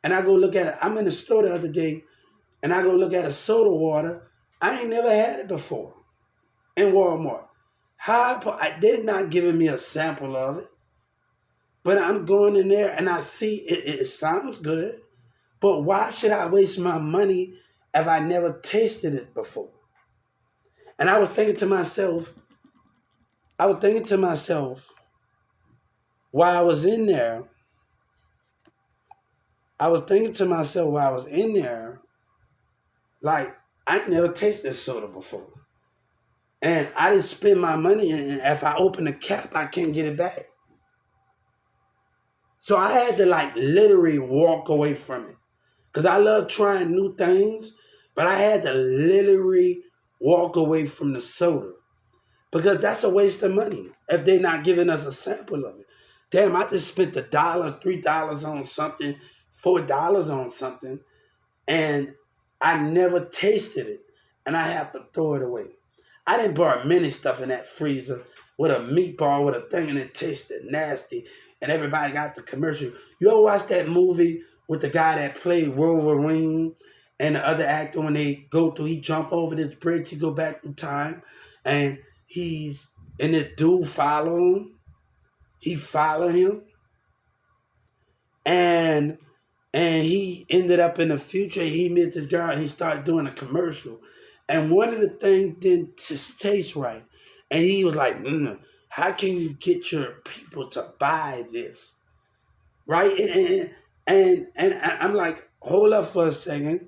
and I go look at it. I'm in the store the other day and I go look at a soda water. I ain't never had it before in Walmart. They did not giving me a sample of it, but I'm going in there and I see it sounds good. But why should I waste my money if I never tasted it before? And I was thinking to myself, while I was in there, while I was in there, like, I ain't never tasted soda before. And I didn't spend my money, and if I open the cap, I can't get it back. So I had to, like, literally walk away from it. Because I love trying new things, but I had to literally walk away from the soda. Because that's a waste of money if they're not giving us a sample of it. Damn, I just spent $1, $3 on something, $4 on something, and I never tasted it, and I have to throw it away. I didn't buy many stuff in that freezer with a meatball with a thing, and it tasted nasty, and everybody got the commercial. You ever watch that movie with the guy that played Wolverine and the other actor when they go through, he jump over this bridge, he go back through time, and he's and this dude follow him. He follow him, and he ended up in the future. He met this girl and he started doing a commercial. And one of the things didn't taste right. And he was like, how can you get your people to buy this? Right? And I'm like, hold up for a second.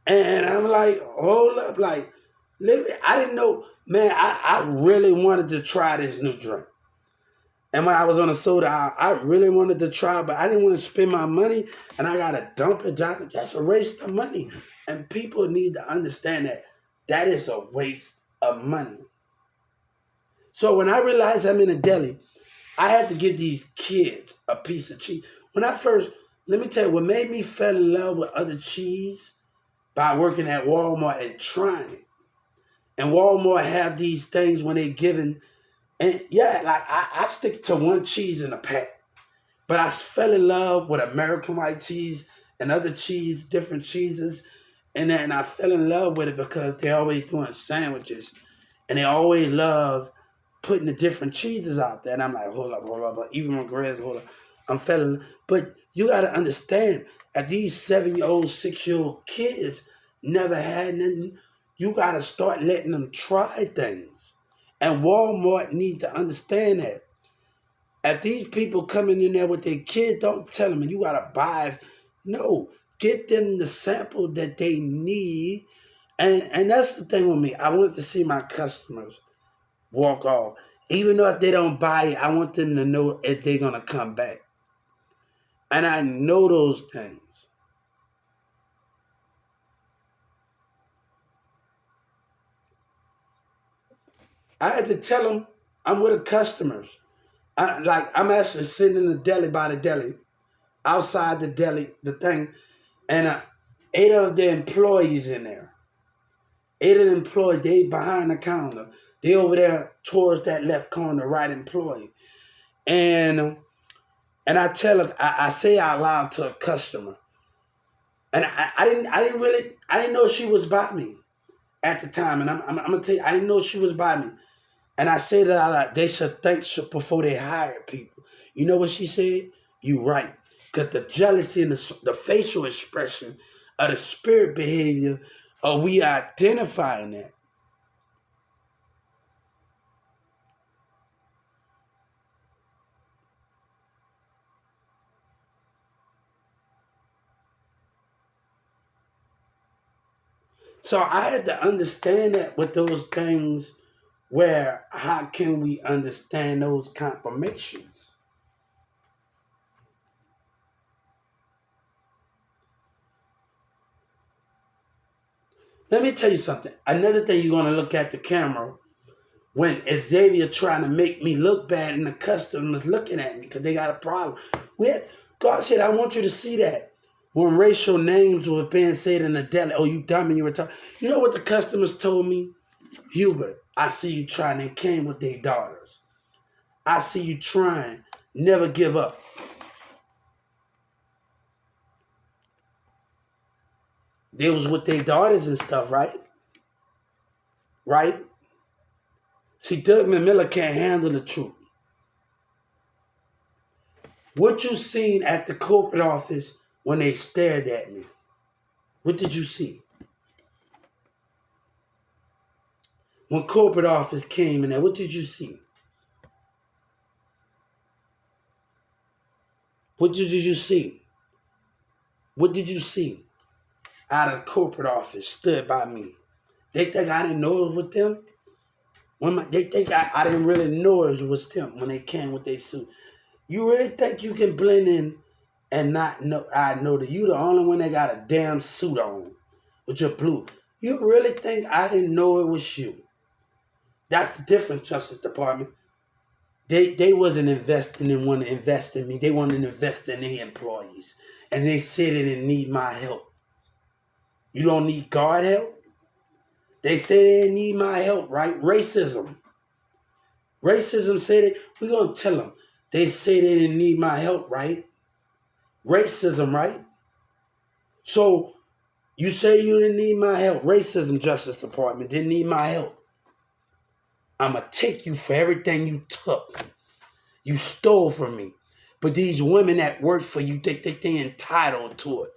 And I'm like, hold up. Like, literally, I didn't know, man, I really wanted to try this new drink. And when I was on a soda, I really wanted to try, but I didn't want to spend my money, and I gotta dump it down. That's a waste of money, and people need to understand that that is a waste of money. So when I realized I'm in a deli, I had to give these kids a piece of cheese. When I first, let me tell you, what made me fell in love with other cheese by working at Walmart and trying it. And Walmart have these things when they're giving, and yeah, like I stick to one cheese in a pack. But I fell in love with American white cheese and other cheese, different cheeses. And then I fell in love with it because they're always doing sandwiches. And they always love putting the different cheeses out there. And I'm like, hold up. But even when Greg's, hold up. I'm felling. But you got to understand, if these 7-year-old, 6-year-old kids never had nothing, you got to start letting them try things. And Walmart need to understand that. If these people coming in there with their kids, don't tell them you gotta buy. No, get them the sample that they need, and that's the thing with me. I want to see my customers walk off, even though if they don't buy it. I want them to know if they're gonna come back, and I know those things. I had to tell them I'm with the customers. I'm actually sitting in the deli by the deli, outside the deli, the thing, and 8 of the employees in there. 8 of the employees, they behind the counter. They over there towards that left corner, right employee. And I tell her, I say out loud to a customer, and I didn't know she was by me at the time. And I'm gonna tell you, I didn't know she was by me. And I say that out loud. They should think before they hire people. You know what she said? You right. Because the jealousy and the facial expression of the spirit behavior, we identifying that. So I had to understand that with those things, where how can we understand those confirmations? Let me tell you something. Another thing you're gonna look at the camera when Xavier trying to make me look bad and the customers looking at me because they got a problem. With God said, I want you to see that. When racial names were being said in the deli, oh, you dumb and you retarded. You know what the customers told me? Hubert, I see you trying. They came with their daughters. I see you trying. Never give up. They was with their daughters and stuff, right? Right? See, Doug McMillan can't handle the truth. What you seen at the corporate office when they stared at me? What did you see? When corporate office came in there, what did you see? What did you see? What did you see out of the corporate office stood by me? They think I didn't know it was them? They think I didn't really know it was them when they came with their suit. You really think you can blend in and not know? I know that you the only one that got a damn suit on with your blue. You really think I didn't know it was you? That's the difference, Justice Department. They wasn't investing in want to invest in me. They wanted to invest in their employees. And they said they didn't need my help. You don't need God help? They say they didn't need my help, right? Racism. Racism said it. We're going to tell them. They say they didn't need my help, right? Racism, right? So you say you didn't need my help. Racism, Justice Department, didn't need my help. I'm going to take you for everything you took. You stole from me. But these women that work for you, they think they're entitled to it.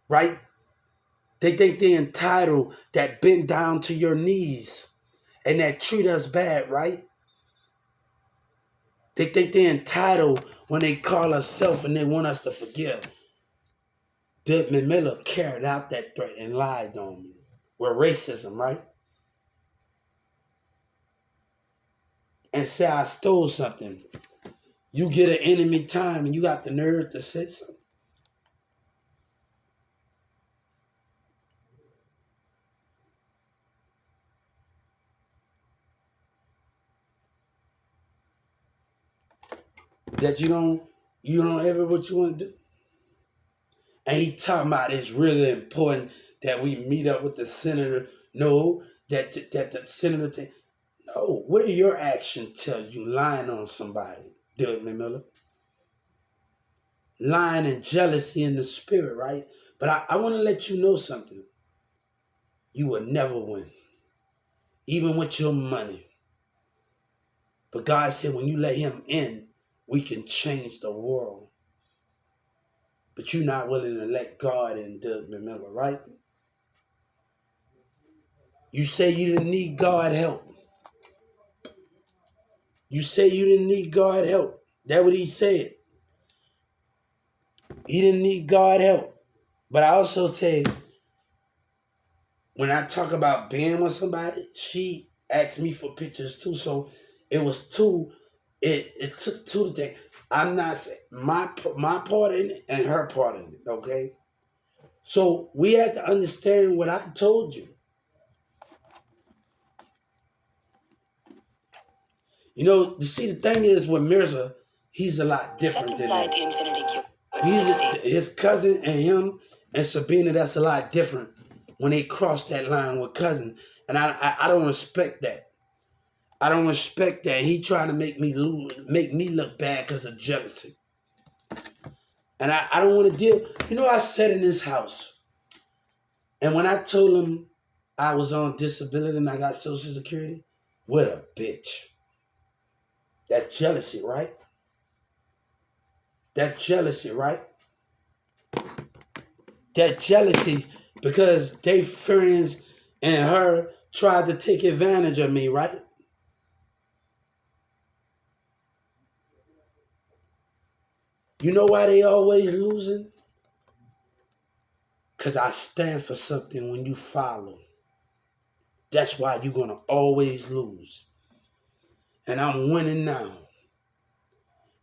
Right? They think they're entitled, that bend down to your knees and that treat us bad, right? They think they're entitled when they call us self and they want us to forgive. Desmond Miller carried out that threat and lied on me. With racism, right? And say I stole something. You get an enemy time and you got the nerve to say something. That you don't ever what you want to do. And he talking about it's really important that we meet up with the senator. No, that the senator. No, what do your actions tell you lying on somebody, Doug Miller? Lying and jealousy in the spirit, right? But I want to let you know something. You will never win, even with your money. But God said when you let him in, we can change the world. But you're not willing to let God in, Doug Miller, right? You say you didn't need God help. You say you didn't need God help. That's what he said. He didn't need God help. But I also tell you, when I talk about being with somebody, she asked me for pictures too. So it was two. It took two to think. I'm not saying my part in it and her part in it. Okay. So we had to understand what I told you. You know, see, the thing is with Mirza, he's a lot different than that. His cousin and him and Sabina, that's a lot different when they cross that line with cousin. And I don't respect that. I don't respect that. He trying to make me look bad because of jealousy. And I don't want to deal. You know, I sat in his house. And when I told him I was on disability and I got Social Security, what a bitch. That's jealousy, right? That's jealousy, right? That jealousy because they friends and her tried to take advantage of me, right? You know why they always losing? Because I stand for something when you follow. That's why you're going to always lose. And I'm winning now.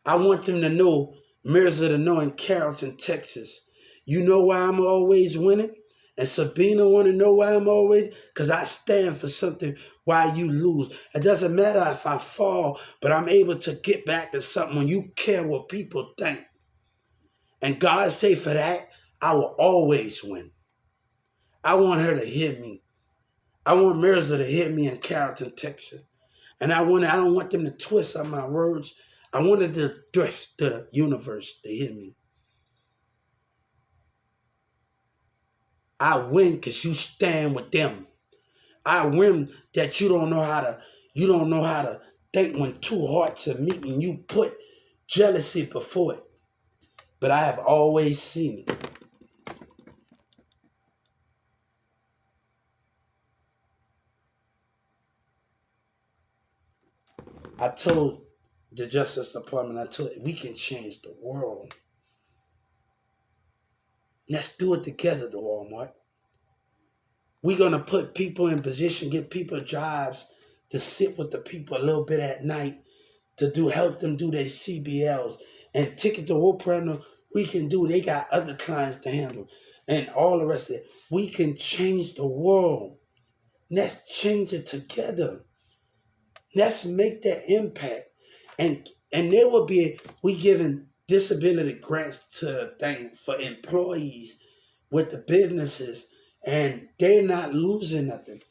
I want them to know, Mirza to know in Carrollton, Texas. You know why I'm always winning? And Sabina want to know why I'm always? Because I stand for something why you lose. It doesn't matter if I fall, but I'm able to get back to something when you care what people think. And God say for that, I will always win. I want her to hear me. I want Mirza to hear me in Carrollton, Texas. And I don't want them to twist on my words. I wanted to drift to the universe to hear me. I win because you stand with them. I win that you don't know how to think when two hearts are meeting. You put jealousy before it. But I have always seen it. I told the Justice Department, I told it, we can change the world. Let's do it together, the Walmart. We're gonna put people in position, get people jobs to sit with the people a little bit at night to help them do their CBLs and ticket to work program. We can do. They got other clients to handle, and all the rest of it. We can change the world. Let's change it together. Let's make that impact, and there will be we giving disability grants to thing for employees with the businesses, and they're not losing nothing.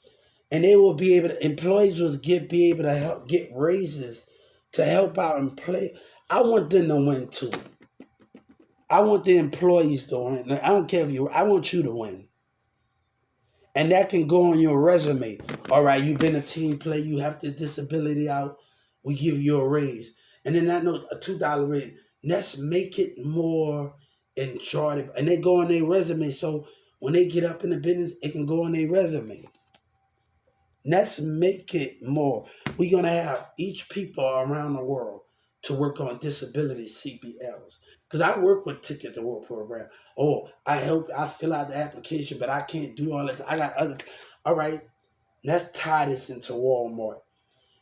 And they will be able to employees will be able to help get raises to help out and play. I want them to win too. I want the employees to win. I don't care if you. I want you to win, and that can go on your resume. All right, you've been a team player. You have the disability out. We give you a raise, and then I know a $2 raise. Let's make it more enjoyable, and they go on their resume. So when they get up in the business, it can go on their resume. Let's make it more. We're gonna have each people around the world to work on disability CBLs. Because I work with Ticket to Work program. Oh, I fill out the application, but I can't do all this. I got other. All right, let's tie this into Walmart.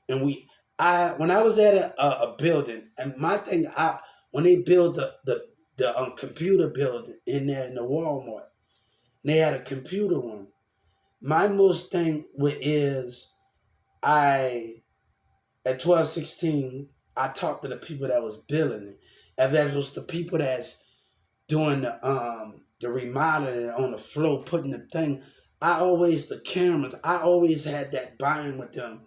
And I when I was at a building, and my thing, when they build the computer building in there in the Walmart, and they had a computer one. My most thing with is I at 12:16, I talked to the people that was building it. If that was the people that's doing the remodeling on the floor, putting the thing, the cameras, I always had that buying with them.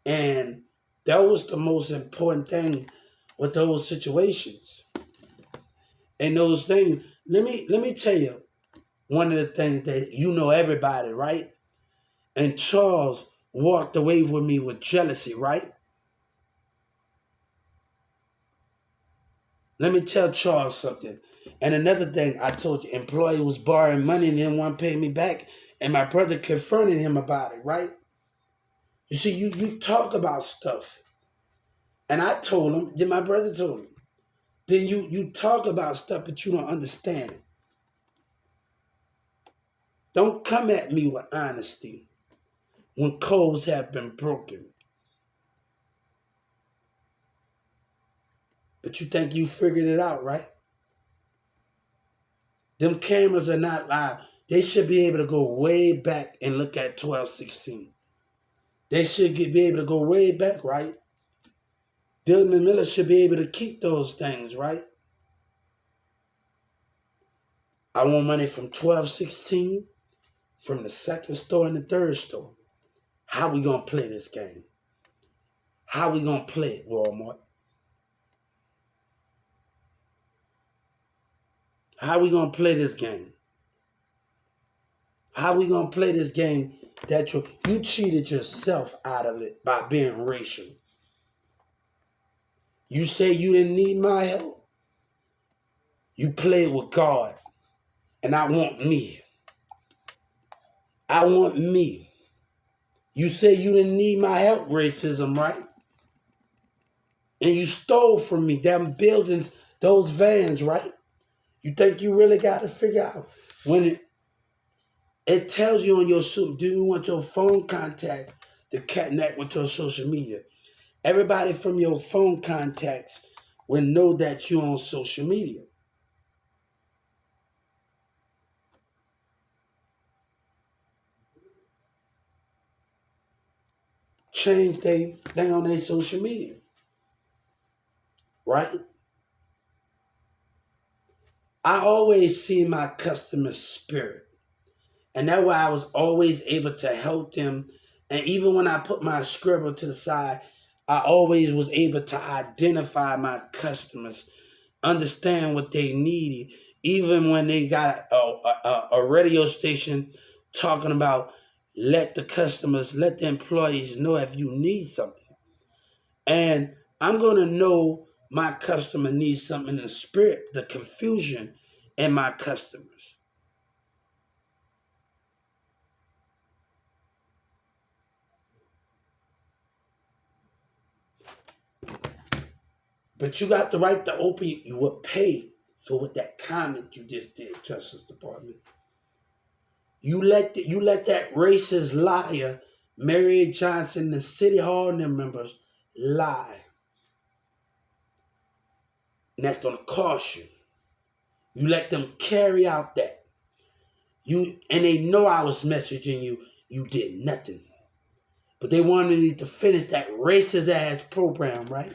And that was the most important thing with those situations. And those things, let me tell you one of the things that everybody, right? And Charles walked away with me with jealousy, right? Let me tell Charles something. And another thing I told you, employee was borrowing money and didn't want to pay me back. And my brother confronted him about it, right? You see, you talk about stuff. And I told him, then my brother told him. Then you talk about stuff, but you don't understand it. Don't come at me with honesty when codes have been broken. But you think you figured it out, right? Them cameras are not live. They should be able to go way back and look at 12:16. They should be able to go way back, right? Dylan Miller should be able to keep those things, right? I want money from 12:16, from the second store and the third store. How we gonna play this game? How we gonna play it, Walmart? How we gonna play this game? How we gonna play this game that you cheated yourself out of it by being racial? You say you didn't need my help. You played with God, and I want me. I want me. You say you didn't need my help, racism, right? And you stole from me them buildings, those vans, right? You think you really got to figure out when it tells you on your suit, do you want your phone contact to connect with your social media? Everybody from your phone contacts will know that you're on social media. Change their thing on their social media, right? I always see my customer spirit. And that's why I was always able to help them. And even when I put my scribble to the side, I always was able to identify my customers, understand what they needed, Even when they got a radio station talking about let the customers, let the employees know if you need something. And I'm going to know my customer needs something in the spirit, the confusion in my customers. But you got the right to open, you will pay for what that comment you just did, Justice Department. You let that racist liar, Mary Johnson, the City Hall and their members lie. And that's gonna cost you. You let them carry out that. And they know I was messaging you, you did nothing. But they wanted me to finish that racist ass program, right?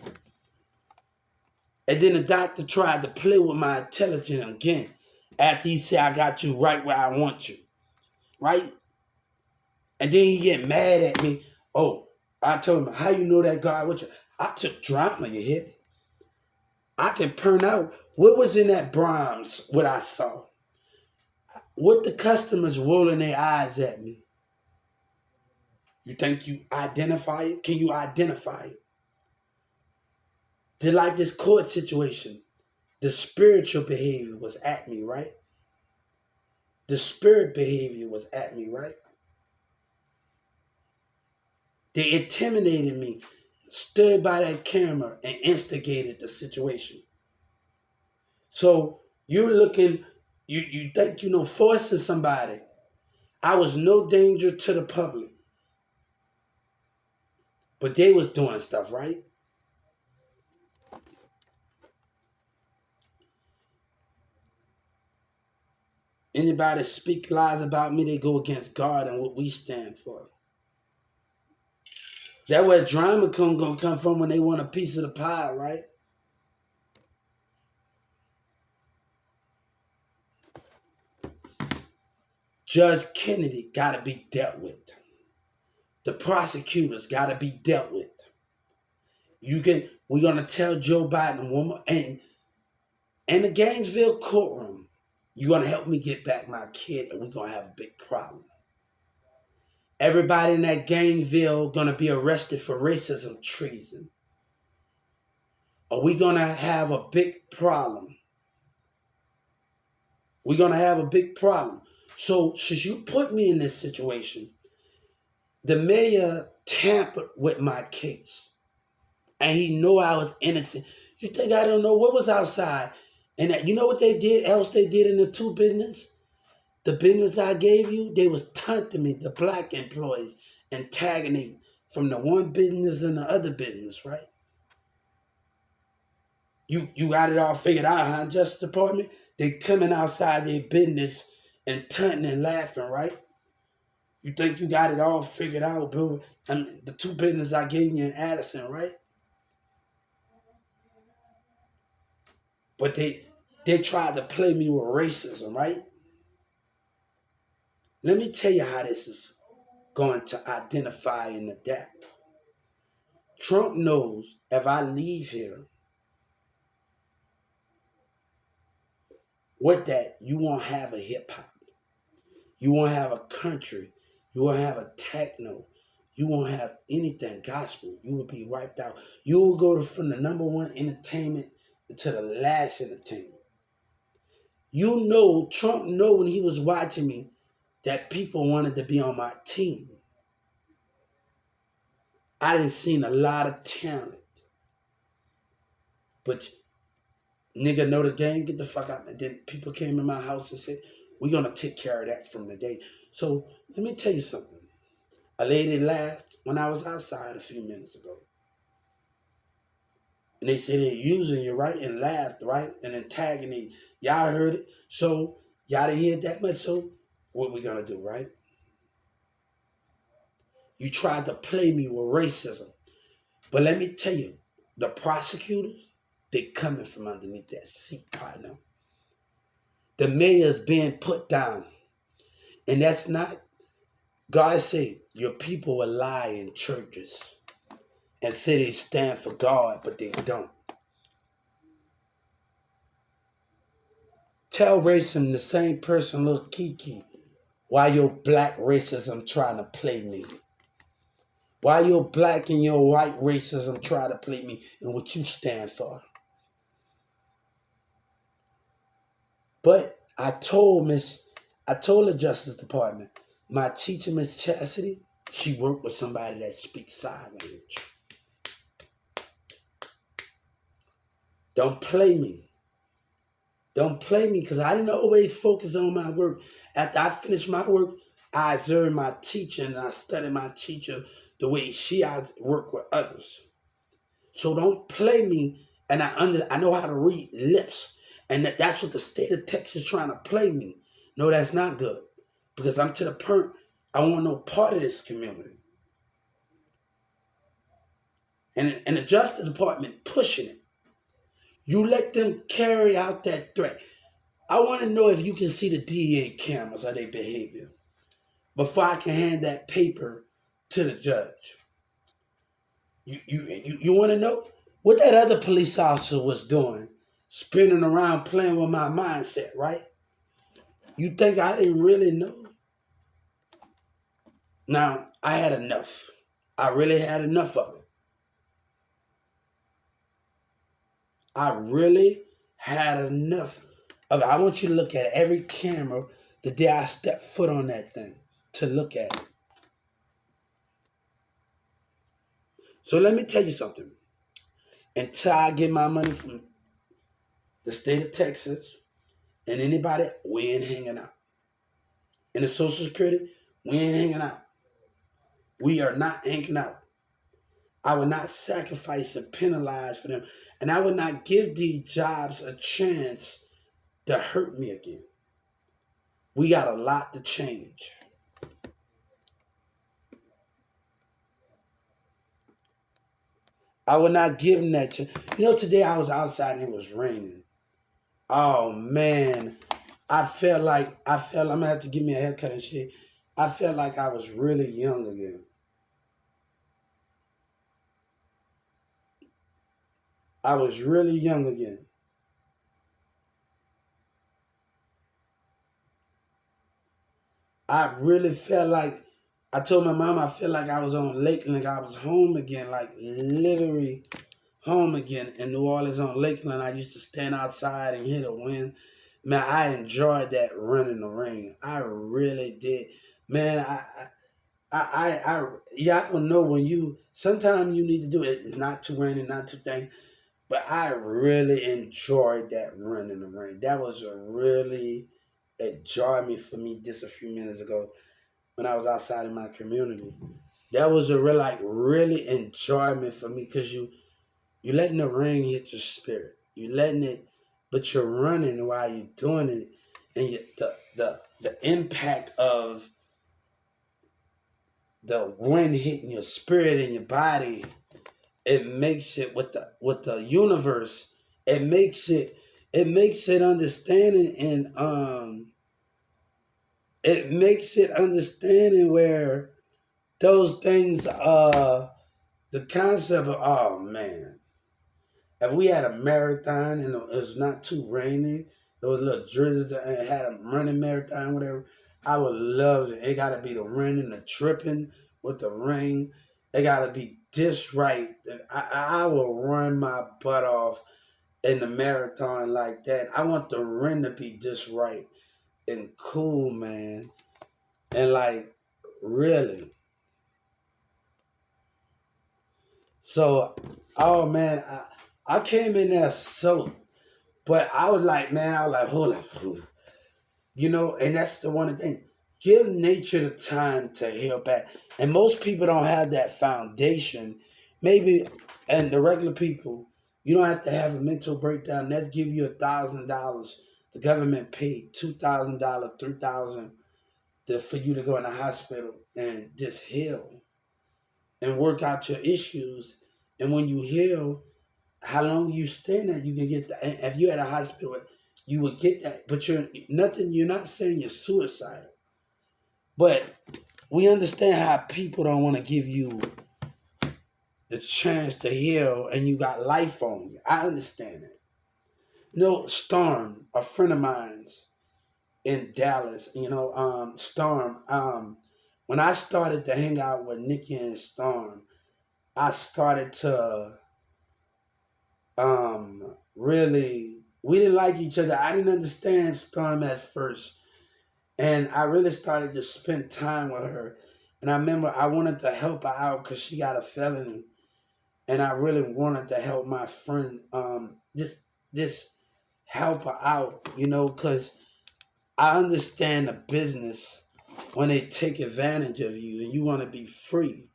And then the doctor tried to play with my intelligence again after he said I got you right where I want you. Right? And then he get mad at me. Oh, I told him, how you know that God with you? I took drama, you hear me? I can turn out what was in that Brahms, what I saw. What the customers rolling their eyes at me. You think you identify it? Can you identify it? Just like this court situation, the spiritual behavior was at me, right? The spirit behavior was at me, right? They intimidated me, stood by that camera, and instigated the situation. So you're looking, you think forcing somebody. I was no danger to the public, but they was doing stuff, right? Anybody speak lies about me, they go against God and what we stand for. That where drama gonna come from when they want a piece of the pie, right? Judge Kennedy gotta be dealt with. The prosecutors gotta be dealt with. We're gonna tell Joe Biden one more, and the Gainesville courtroom, you're gonna help me get back my kid, and we're gonna have a big problem. Everybody in that Gainesville gonna be arrested for racism, treason. Are we gonna have a big problem? We're gonna have a big problem. So since you put me in this situation, the mayor tampered with my case, and he knew I was innocent. You think I don't know what was outside? And you know what they did? Else they did in the two business. The business I gave you, they was taunting me, the black employees, and tagging me from the one business and the other business, right? You got it all figured out, huh, Justice Department? They coming outside their business and taunting and laughing, right? You think you got it all figured out, bro? I mean, the two business I gave you in Addison, right? But they tried to play me with racism, right? Let me tell you how this is going to identify and adapt. Trump knows if I leave here with that, you won't have a hip hop. You won't have a country. You won't have a techno. You won't have anything gospel. You will be wiped out. You will go from the number one entertainment to the last entertainment. You know, Trump know when he was watching me that people wanted to be on my team. I didn't seen a lot of talent. But nigga know the game, get the fuck out. And then people came in my house and said, we're going to take care of that from the day. So let me tell you something. A lady laughed when I was outside a few minutes ago. And they said they're using you, right? And laughed, right? And then tagging me. Y'all heard it. So y'all didn't hear it that much. So what we going to do, right? You tried to play me with racism. But let me tell you, the prosecutors, they coming from underneath that seat partner. The mayor's being put down. And that's not, God say, your people will lie in churches and say they stand for God, but they don't. Tell racism the same person, little Kiki, why your black racism trying to play me. Why your black and your white racism try to play me and what you stand for. But I told the Justice Department, my teacher, Miss Chastity, she worked with somebody that speaks sign language. Don't play me. Don't play me because I didn't always focus on my work. After I finished my work, I observed my teacher and I studied my teacher the way she worked with others. So don't play me. And I know how to read lips. And that's what the state of Texas is trying to play me. No, that's not good. Because I'm to the point, I want no part of this community. And the Justice Department pushing it. You let them carry out that threat. I want to know if you can see the DEA cameras of their behavior before I can hand that paper to the judge. You want to know what that other police officer was doing, spinning around playing with my mindset, right? You think I didn't really know? Now, I had enough. I really had enough of it. I really had enough of it. I want you to look at every camera the day I step foot on that thing to look at it. So let me tell you something. Until I get my money from the state of Texas and anybody, we ain't hanging out. In the Social Security, we ain't hanging out. We are not hanging out. I would not sacrifice and penalize for them. And I would not give these jobs a chance to hurt me again. We got a lot to change. I would not give them that chance. You know, today I was outside and it was raining. Oh man. I'm gonna have to give me a haircut and shit. I felt like I was really young again. I was really young again. I really felt like I told my mom I felt like I was on Lakeland. I was home again, like literally home again in New Orleans on Lakeland. I used to stand outside and hear the wind. Man, I enjoyed that run in the rain. I really did. Man, yeah, I don't know when you. Sometimes you need to do it. It's not too rainy, not too thing. But I really enjoyed that run in the rain. That was a really enjoyment for me just a few minutes ago when I was outside in my community. That was a real like really enjoyment for me because you letting the rain hit your spirit. You letting it, but you're running while you're doing it, and the impact of the wind hitting your spirit and your body, it makes it with the universe. It makes it understanding and it makes it understanding where those things the concept of oh man, if we had a marathon and it was not too rainy, there was a little drizzle and had a running marathon, whatever, I would love it. It gotta be the rain and the tripping with the rain. It gotta be just right. I will run my butt off in the marathon like that. I want the rain to be just right and cool, man. And like really. So oh man, I came in there so but I was like, man, I was like, hold up. You know, and that's the one thing. Give nature the time to heal back. And most people don't have that foundation. Maybe, and the regular people, you don't have to have a mental breakdown. Let's give you $1,000. The government paid $2,000, $3,000 for you to go in the hospital and just heal and work out your issues. And when you heal, how long you stay there, you can get that. And if you're at a hospital, you would get that. But you're nothing. You're not saying you're suicidal. But we understand how people don't want to give you the chance to heal, and you got life on you. I understand it. No, Storm, a friend of mine's in Dallas. Storm. When I started to hang out with Nikki and Storm, I started to really, we didn't like each other. I didn't understand Storm at first, and I really started to spend time with her. And I remember I wanted to help her out because she got a felony, and I really wanted to help my friend. Just help her out, because I understand the business when they take advantage of you and you want to be free.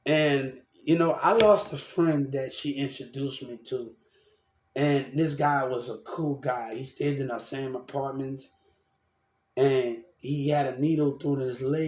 And I lost a friend that she introduced me to, and this guy was a cool guy. He stayed in our same apartment, and he had a needle through his leg.